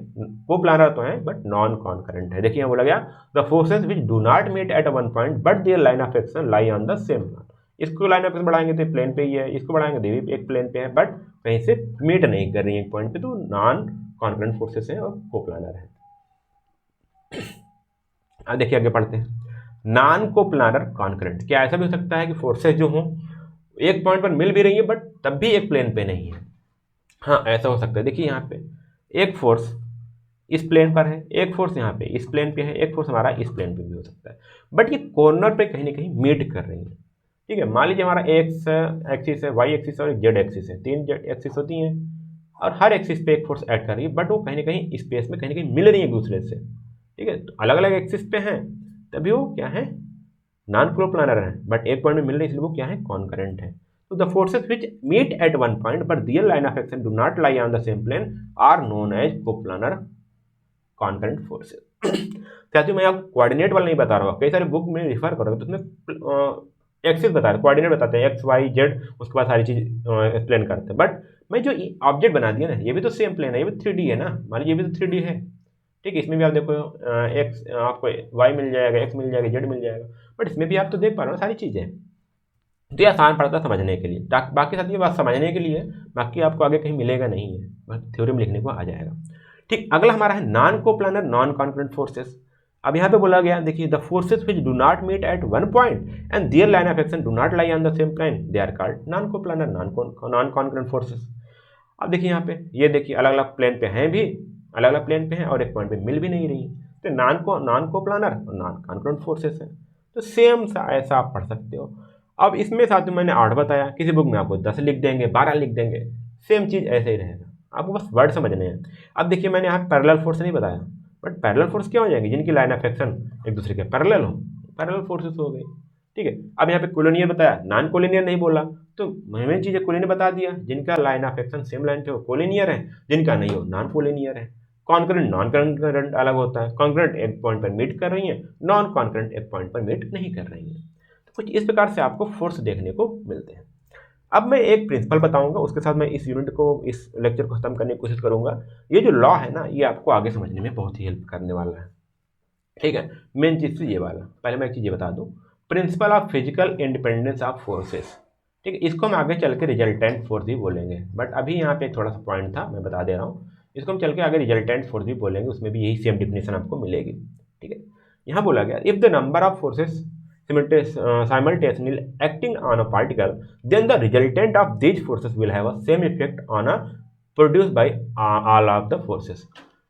कोप्लानर तो है बट नॉन कॉन्करेंट है। देखिए यहाँ बोला गया the forces which do not meet at one point but their line of action lie on the same plane. इसको लाइन ऑफ एक्शन बढ़ाएंगे तो प्लेन पे ही है, इसको बढ़ाएंगे तो भी एक प्लेन पे है, बट कहीं से मीट नहीं कर रही है एक पॉइंट पे, तो नॉन कॉन्करेंट फोर्सेस है और कोप्लानर है। अब देखिए आगे पढ़ते हैं नॉन कोप्लानर कॉन्करेंट। क्या ऐसा भी हो सकता है कि फोर्सेस जो हों एक पॉइंट पर मिल भी रही है बट तब भी एक प्लेन पे नहीं है? हाँ, ऐसा हो सकता है। देखिए यहाँ पे एक फोर्स इस प्लेन पर है, एक फोर्स यहाँ पे इस प्लेन पे है, एक फोर्स हमारा इस प्लेन पे भी हो सकता है, बट ये कॉर्नर पे कहीं ना कहीं मीट कर रही है। ठीक है, मान लीजिए हमारा एक्स एक्सिस है, वाई एक्सिस है और जेड एक्सिस है, 3 जेड एक्सिस होती हैं, और हर एक्सिस पे एक फोर्स ऐड कर रही है, बट वो कहीं ना कहीं स्पेस में कहीं ना कहीं मिल रही है एक दूसरे से। ठीक है, तो अलग अलग एक्सिस पे हैं, तभी वो क्या है, नॉन कोप्लानर है, बट एक पॉइंट में मिल रही है, इसलिए वो क्या है, कॉन्करेंट है। तो the forces which meet at one point but their line of action do not lie on the same plane are known as coplanar concurrent forces. साथियों, मैं आपको कोऑर्डिनेट वाला नहीं बता रहा हूँ, कई सारे बुक में रिफर करोगे तो उसमें एक्सिस बता रहे, कोऑर्डिनेट बताते हैं, एक्स वाई जेड, उसके बाद सारी चीज एक्सप्लेन करते हैं। बट मैं जो ऑब्जेक्ट बना दिया ना, ये भी तो सेम प्लेन है, ये भी 3D है ना, मान लीजिए ये भी तो 3D है। ठीक है, इसमें भी आप देखो एक्स आपको वाई मिल जाएगा, एक्स मिल जाएगा, जेड मिल जाएगा, बट इसमें भी आप तो देख पा रहे हो सारी चीज़ें। तो ये आसान पड़ता है समझने के लिए, बाकी साथ ये बात समझने के लिए, बाकी आपको आगे कहीं मिलेगा नहीं है, बस थ्योरी में लिखने को आ जाएगा। ठीक, अगला हमारा है non coplanar non concurrent forces. अब यहाँ पे बोला गया, देखिए the forces which do not meet at one point and their line of action do not lie on the same plane they are called non coplanar non concurrent forces. अब देखिए यहाँ पे, ये देखिए अलग अलग प्लेन पे हैं भी, अलग अलग प्लेन पे हैं और एक पॉइंट पे मिल भी नहीं रही, तो नॉन कोप्लानर और नॉन कॉन्करेंट फोर्सेस है। तो सेम सा ऐसा आप पढ़ सकते हो। अब इसमें साथ में मैंने 8 बताया, किसी बुक में आपको 10 लिख देंगे, 12 लिख देंगे, सेम चीज़ ऐसे ही रहेगा, आपको बस वर्ड समझने हैं। अब देखिए मैंने यहाँ पैरेलल फोर्स नहीं बताया, बट पैरेलल फोर्स क्या हो जाएंगे, जिनकी लाइन ऑफ एक्शन एक दूसरे के पैरेलल हो, पैरेलल फोर्सेस हो गई। ठीक है, अब यहाँ पे कोलिनियर बताया, नॉन कोलिनियर नहीं बोला, तो मेन चीज़ कोलिनियर बता दिया, जिनका line of action same line पे हो कोलिनियर है, जिनका नहीं हो नॉन कोलिनियर है। कॉन्करेंट नॉन कॉन्करेंट अलग होता है, कॉन्करेंट एक पॉइंट पर मीट कर रही है, नॉन कॉन्करेंट एक पॉइंट पर मीट नहीं कर रही है। तो कुछ इस प्रकार से आपको फोर्स देखने को मिलते हैं। अब मैं एक प्रिंसिपल बताऊंगा, उसके साथ मैं इस यूनिट को, इस लेक्चर को खत्म करने की कोशिश करूंगा। ये जो लॉ है ना, ये आपको आगे समझने में बहुत ही हेल्प करने वाला है। ठीक है, मेन चीज़ ये वाला, पहले मैं एक चीज़ ये बता दूं, principal of physical independence of forces. ठीक है, इसको हम आगे चल के रिजल्टेंट फोर्स भी बोलेंगे, बट अभी यहाँ पे थोड़ा सा पॉइंट था, मैं बता दे रहा हूँ, इसको हम चल के आगे रिजल्टेंट फोर्स भी बोलेंगे, उसमें भी यही सेम डिफिनेशन आपको मिलेगी। ठीक है, यहाँ बोला गया if the number of forces simultaneously acting on a particle, then the resultant of these forces will have a same effect on a produced by all of the forces।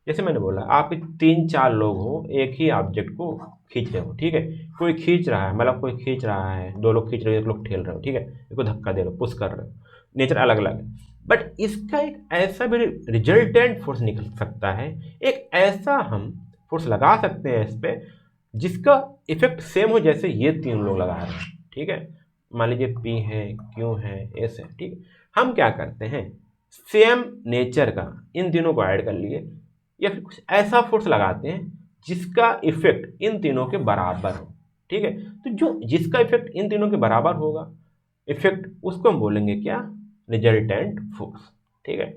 जैसे मैंने बोला, आप 3-4 लोग हो, एक ही ऑब्जेक्ट को खींच रहे हो। ठीक है, कोई खींच रहा है, मतलब कोई खींच रहा है, 2 लोग खींच रहे हो, 1 लोग ठेल रहे हो। ठीक है, इसको धक्का दे रहे हो, पुश कर रहे हो, नेचर अलग अलग है, बट इसका एक ऐसा भी रिजल्टेंट फोर्स निकल सकता है, एक ऐसा हम फोर्स लगा सकते हैं इस पर, जिसका इफेक्ट सेम हो जैसे ये तीन लोग लगा रहे हैं, ठीक है। मान लीजिए P है, Q है, S है, ठीक है। हम क्या करते हैं, सेम नेचर का इन तीनों को ऐड कर लिए या फिर कुछ ऐसा फोर्स लगाते हैं जिसका इफेक्ट इन तीनों के बराबर हो, ठीक है। तो जो जिसका इफेक्ट इन तीनों के बराबर होगा इफेक्ट, उसको हम बोलेंगे क्या, रिजल्टेंट फोर्स, ठीक है।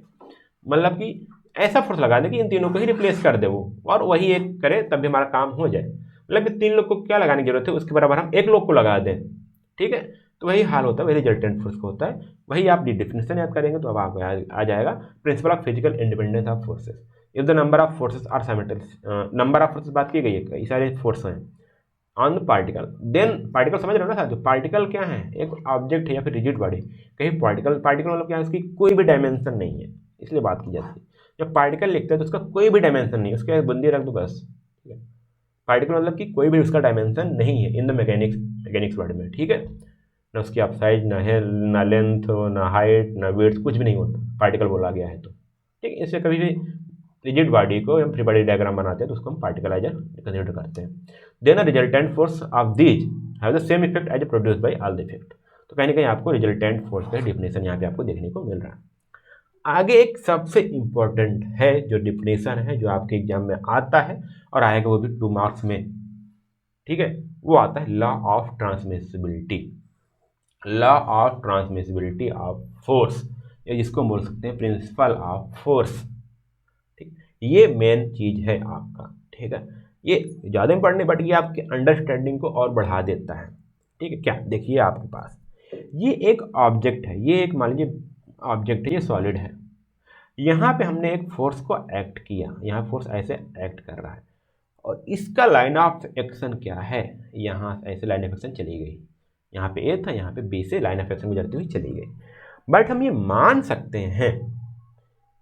मतलब कि ऐसा फोर्स लगा दे कि इन तीनों को ही रिप्लेस कर दे वो, और वही एक करे तब भी हमारा काम हो जाए। मतलब कि तीन लोग को क्या लगाने की जरूरत है, उसके बराबर हम एक लोग को लगा दें, ठीक है। तो वही हाल होता है, वही रिजल्टेंट फोर्स का होता है। वही आप डिफिनेशन याद करेंगे तो अब आपको आ जाएगा, principle of physical independence of forces. If the number of forces are simultaneous, number of forces बात की गई है, कई सारे फोर्स हैं on the particle, then particle समझ रहे हो ना साथियों, पार्टिकल क्या है, एक ऑब्जेक्ट है या फिर रिजिड बॉडी। कहीं पार्टिकल मतलब क्या है, उसकी कोई भी डायमेंशन नहीं है, इसलिए बात की जाती है। जब पार्टिकल लिखते हैं तो उसका कोई भी डायमेंशन नहीं है, उसके बंदी रख दो बस, ठीक है। पार्टिकल मतलब कि कोई भी उसका डायमेंशन नहीं है इन द मैकेनिक्स वर्ड में, ठीक है। ना उसकी अपसाइज, ना है, ना लेंथ, ना हाइट, ना वेट, कुछ भी नहीं होता पार्टिकल बोला गया है तो, ठीक है। इससे कभी भी रिजिड बॉडी को हम फ्री बॉडी डायग्राम बनाते हैं तो उसको हम पार्टिकलाइजर कंसिडर करते हैं। Then a resultant force of these have the same effect as produce by all the effect. तो कहीं ना कहीं आपको रिजल्टेंट फोर्स का डिफिनेशन यहाँ पे आपको देखने को मिल रहा है। आगे एक सबसे इम्पोर्टेंट है जो डिफिनेशन है, जो आपके एग्जाम में आता है और आएगा वो भी 2 मार्क्स में, ठीक है। वो आता है law of transmissibility, law of transmissibility of force, या जिसको बोल सकते हैं प्रिंसिपल ऑफ फोर्स, ठीक। ये मेन चीज है आपका, ठीक है। ये ज़्यादा इंपॉर्टेंट नहीं, बट ये आपके अंडरस्टैंडिंग को और बढ़ा देता है, ठीक है। क्या देखिए आपके पास ये एक ऑब्जेक्ट है, ये एक मान लीजिए ऑब्जेक्ट है, ये सॉलिड है। यहाँ पे हमने एक फोर्स को एक्ट किया, यहाँ फोर्स ऐसे एक्ट कर रहा है और इसका लाइन ऑफ एक्शन क्या है, यहाँ ऐसे लाइन ऑफ एक्शन चली गई, यहाँ पे ए था, यहाँ पे बी से लाइन ऑफ एक्शन गुजरती हुई चली गई। बट हम ये मान सकते हैं,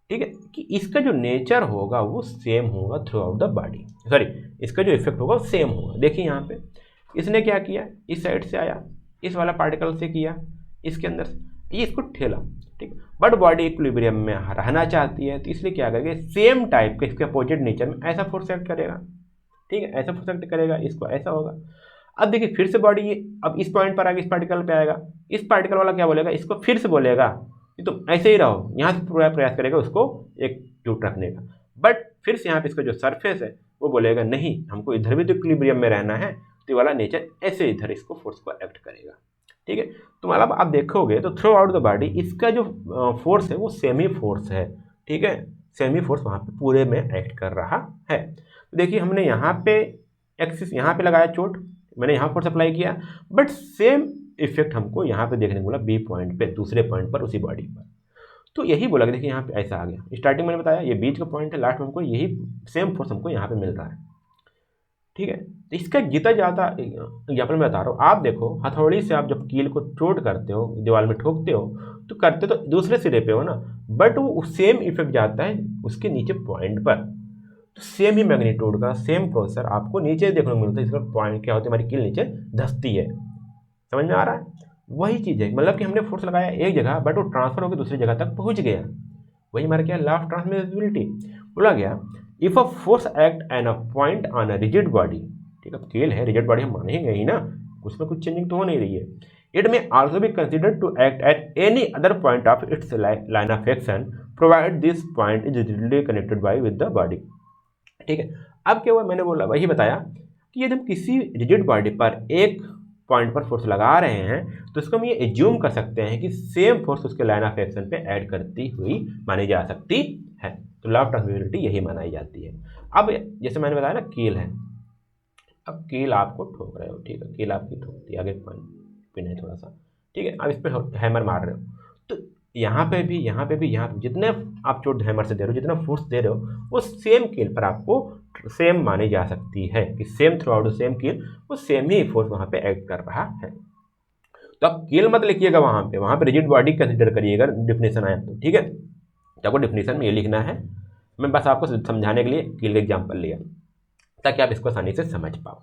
ठीक है, कि इसका जो नेचर होगा वो सेम होगा through out the body, sorry इसका जो इफेक्ट होगा वो सेम होगा। देखिए यहाँ पे इसने क्या किया, इस साइड से आया, इस वाला पार्टिकल से किया, इसके अंदर से ये इसको ठेला, ठीक। बट बॉडी इक्विलिब्रियम में रहना चाहती है तो इसलिए क्या करेगा, सेम टाइप का इसके अपोजिट नेचर में ऐसा फोर्स एक्ट करेगा, ठीक है, ऐसा फोर्स एक्ट करेगा, इसको ऐसा होगा। अब देखिए फिर से बॉडी अब इस पॉइंट पर आएगा, इस पार्टिकल पे आएगा, इस पार्टिकल वाला क्या बोलेगा, इसको फिर से बोलेगा कि तुम ऐसे ही रहो, यहाँ से पूरा प्रयास करेगा उसको एक टूट रखने का। बट फिर से यहाँ पे इसका जो सरफेस है वो बोलेगा नहीं, हमको इधर भी तो इक्विलिब्रियम में रहना है, तो ये वाला नेचर ऐसे इधर इसको फोर्स को एक्ट करेगा, ठीक है। तो मतलब आप देखोगे तो थ्रू आउट द बॉडी इसका जो फोर्स है वो सेमी फोर्स है, ठीक है, सेमी फोर्स वहाँ पे पूरे में एक्ट कर रहा है। तो देखिए हमने यहाँ पे एक्सिस यहाँ पे लगाया चोट, मैंने यहाँ फोर्स अप्लाई किया, बट सेम इफेक्ट हमको यहाँ पे देखने को बोला बी पॉइंट पे, दूसरे पॉइंट पर, उसी बॉडी पर। तो यही बोला कि देखिए यहाँ पे ऐसा आ गया, स्टार्टिंग मैंने बताया ये बीच का पॉइंट है, लास्ट में हमको यही सेम फोर्स हमको यहाँ पे मिल रहा है, ठीक है। तो इसका जितना ज़्यादा एग्जाम्पल मैं बता रहा हूँ, आप देखो हथौड़ी से आप जब कील को चोट करते हो, दीवार में ठोकते हो, तो करते तो दूसरे सिरे पे हो ना, बट वो सेम इफेक्ट जाता है उसके नीचे पॉइंट पर। तो सेम ही मैग्नीट्यूड का सेम प्रोसेसर आपको नीचे देखने को मिलता है, इसका पॉइंट क्या होता है, हमारी कील नीचे धंसती है, समझ में आ रहा है। वही चीज़ है, मतलब कि हमने फोर्स लगाया एक जगह बट वो ट्रांसफर होकर दूसरी जगह तक पहुंच गया, वही हमारा क्या, लॉ ऑफ ट्रांसमिसिबिलिटी बोला गया। If a force act an a point on a rigid body, ठीक है, कील है, रिजिड बॉडी हम मानेंगे ही ना, उसमें कुछ चेंजिंग तो हो नहीं रही है। It may also be considered to act at any other point of its line of action provide this point is rigidly connected by with the body, ठीक है। अब क्या हुआ, मैंने बोला वही बताया कि यदि हम किसी रिजिड बॉडी पर एक पॉइंट पर फोर्स लगा रहे हैं तो इसको हम ये एज्यूम कर सकते हैं कि सेम फोर्स उसके लाइन ऑफ एक्शन पे ऐड करती हुई मानी जा सकती है। तो लॉ ऑफ ट्रांसमिसिबिलिटी यही मानी जाती है। अब जैसे मैंने बताया ना कील है, अब कील आपको ठोक रहे हो, ठीक है, कील आपकी ठोकती है, आगे पिन है थोड़ा सा, ठीक है, अब इस पर हैमर मार रहे हो, तो यहाँ पे भी यहाँ पे जितने आप चोट हैमर से दे रहे हो, जितना फोर्स दे रहे हो वो सेम कील पर आपको सेम मानी जा सकती है कि सेम थ्रू आउट सेम कील, वो सेम ही फोर्स वहाँ पे एक्ट कर रहा है। तो आप कील मत लिखिएगा वहाँ पे रिजिड बॉडी कंसिडर करिएगा डिफिनेशन आया तो, ठीक है। तो आपको डिफिनेशन में ये लिखना है, मैं बस आपको समझाने के लिए कील का एग्जाम्पल लिया ताकि आप इसको आसानी से समझ पाओ,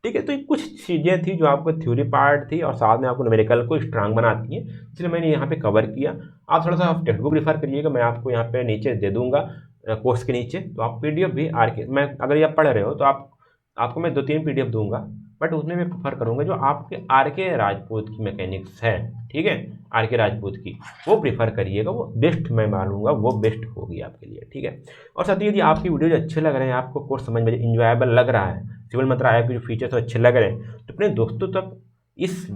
ठीक है। तो ये कुछ चीज़ें थी जो आपको थ्योरी पार्ट थी और साथ में आपको न्यूमेरिकल को स्ट्रांग बनाती हैं, इसलिए मैंने यहाँ पे कवर किया। आप थोड़ा सा टेक्स्ट बुक रेफर करिएगा, मैं आपको यहाँ पे नीचे दे दूँगा कोर्स के नीचे, तो आप PDF भी मैं अगर ये आप पढ़ रहे हो तो आप आपको मैं 2-3 पीडीएफ दूंगा, बट उसमें मैं प्रेफर करूंगा जो आपके आर.के. राजपूत की मैकेनिक्स है, ठीक है, आर.के. राजपूत की, वो प्रेफर करिएगा, वो बेस्ट मैं मानूंगा, वो बेस्ट होगी आपके लिए, ठीक है। और साथ ही यदि आपकी वीडियोज अच्छे लग रहे हैं, आपको कोर्स समझ में इंजॉयबल लग रहा है, सिविल मंत्रा ऐप के जो फीचर्स अच्छे लग रहे हैं, तो अपने दोस्तों तक इस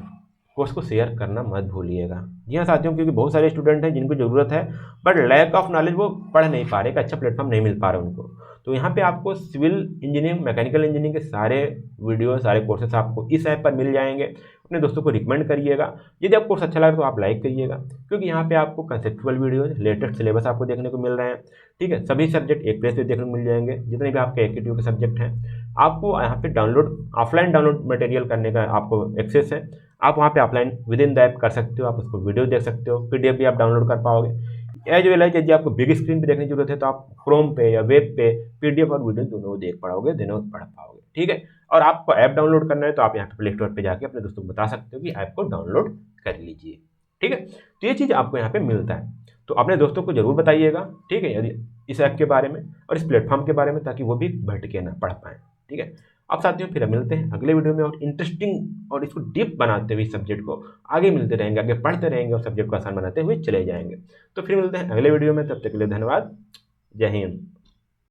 कोर्स को शेयर करना मत भूलिएगा। जी हाँ साथियों, क्योंकि बहुत सारे स्टूडेंट हैं जिनको ज़रूरत है, बट लैक ऑफ नॉलेज, वो पढ़ नहीं पा रहे, एक अच्छा प्लेटफॉर्म नहीं मिल पा रहा उनको। तो यहाँ पे आपको सिविल इंजीनियरिंग, मैकेनिकल इंजीनियरिंग के सारे वीडियो, सारे कोर्सेस आपको इस ऐप पर मिल जाएंगे। अपने दोस्तों को रिकमेंड करिएगा। यदि आपको कोर्स अच्छा लगा तो आप लाइक करिएगा, क्योंकि यहाँ पे आपको कंसेप्चुअल वीडियो, लेटेस्ट सिलेबस आपको देखने को मिल रहे हैं, ठीक है। सभी सब्जेक्ट एक प्लेस पे देखने को मिल जाएंगे, जितने भी आपके AKTU के सब्जेक्ट हैं। आपको यहाँ पे ऑफलाइन डाउनलोड मटेरियल करने का आपको एक्सेस है। आप वहाँ पे offline with in the app कर सकते हो, आप उसको वीडियो देख सकते हो, PDF भी आप डाउनलोड कर पाओगे। एज वेल एज यदि आपको बिग स्क्रीन पे देखने की जरूरत है तो आप क्रोम पे या वेब पे PDF और वीडियो दोनों देख पाओगे, दोनों पढ़ पाओगे, ठीक है। और आपको ऐप डाउनलोड करना है तो आप यहाँ पे प्ले स्टोर पर जाके अपने दोस्तों को बता सकते हो कि ऐप को डाउनलोड कर लीजिए, ठीक है। तो ये चीज़ आपको यहाँ पे मिलता है, तो अपने दोस्तों को जरूर बताइएगा, ठीक है, यदि इस ऐप के बारे में और इस प्लेटफॉर्म के बारे में, ताकि वो भी भटके ना, पढ़ पाएँ, ठीक है। अब साथियों फिर मिलते हैं अगले वीडियो में, और इंटरेस्टिंग और इसको डीप बनाते हुए सब्जेक्ट को आगे मिलते रहेंगे, आगे पढ़ते रहेंगे और सब्जेक्ट को आसान बनाते हुए चले जाएंगे। तो फिर मिलते हैं अगले वीडियो में, तब तक के लिए धन्यवाद। जय हिंद।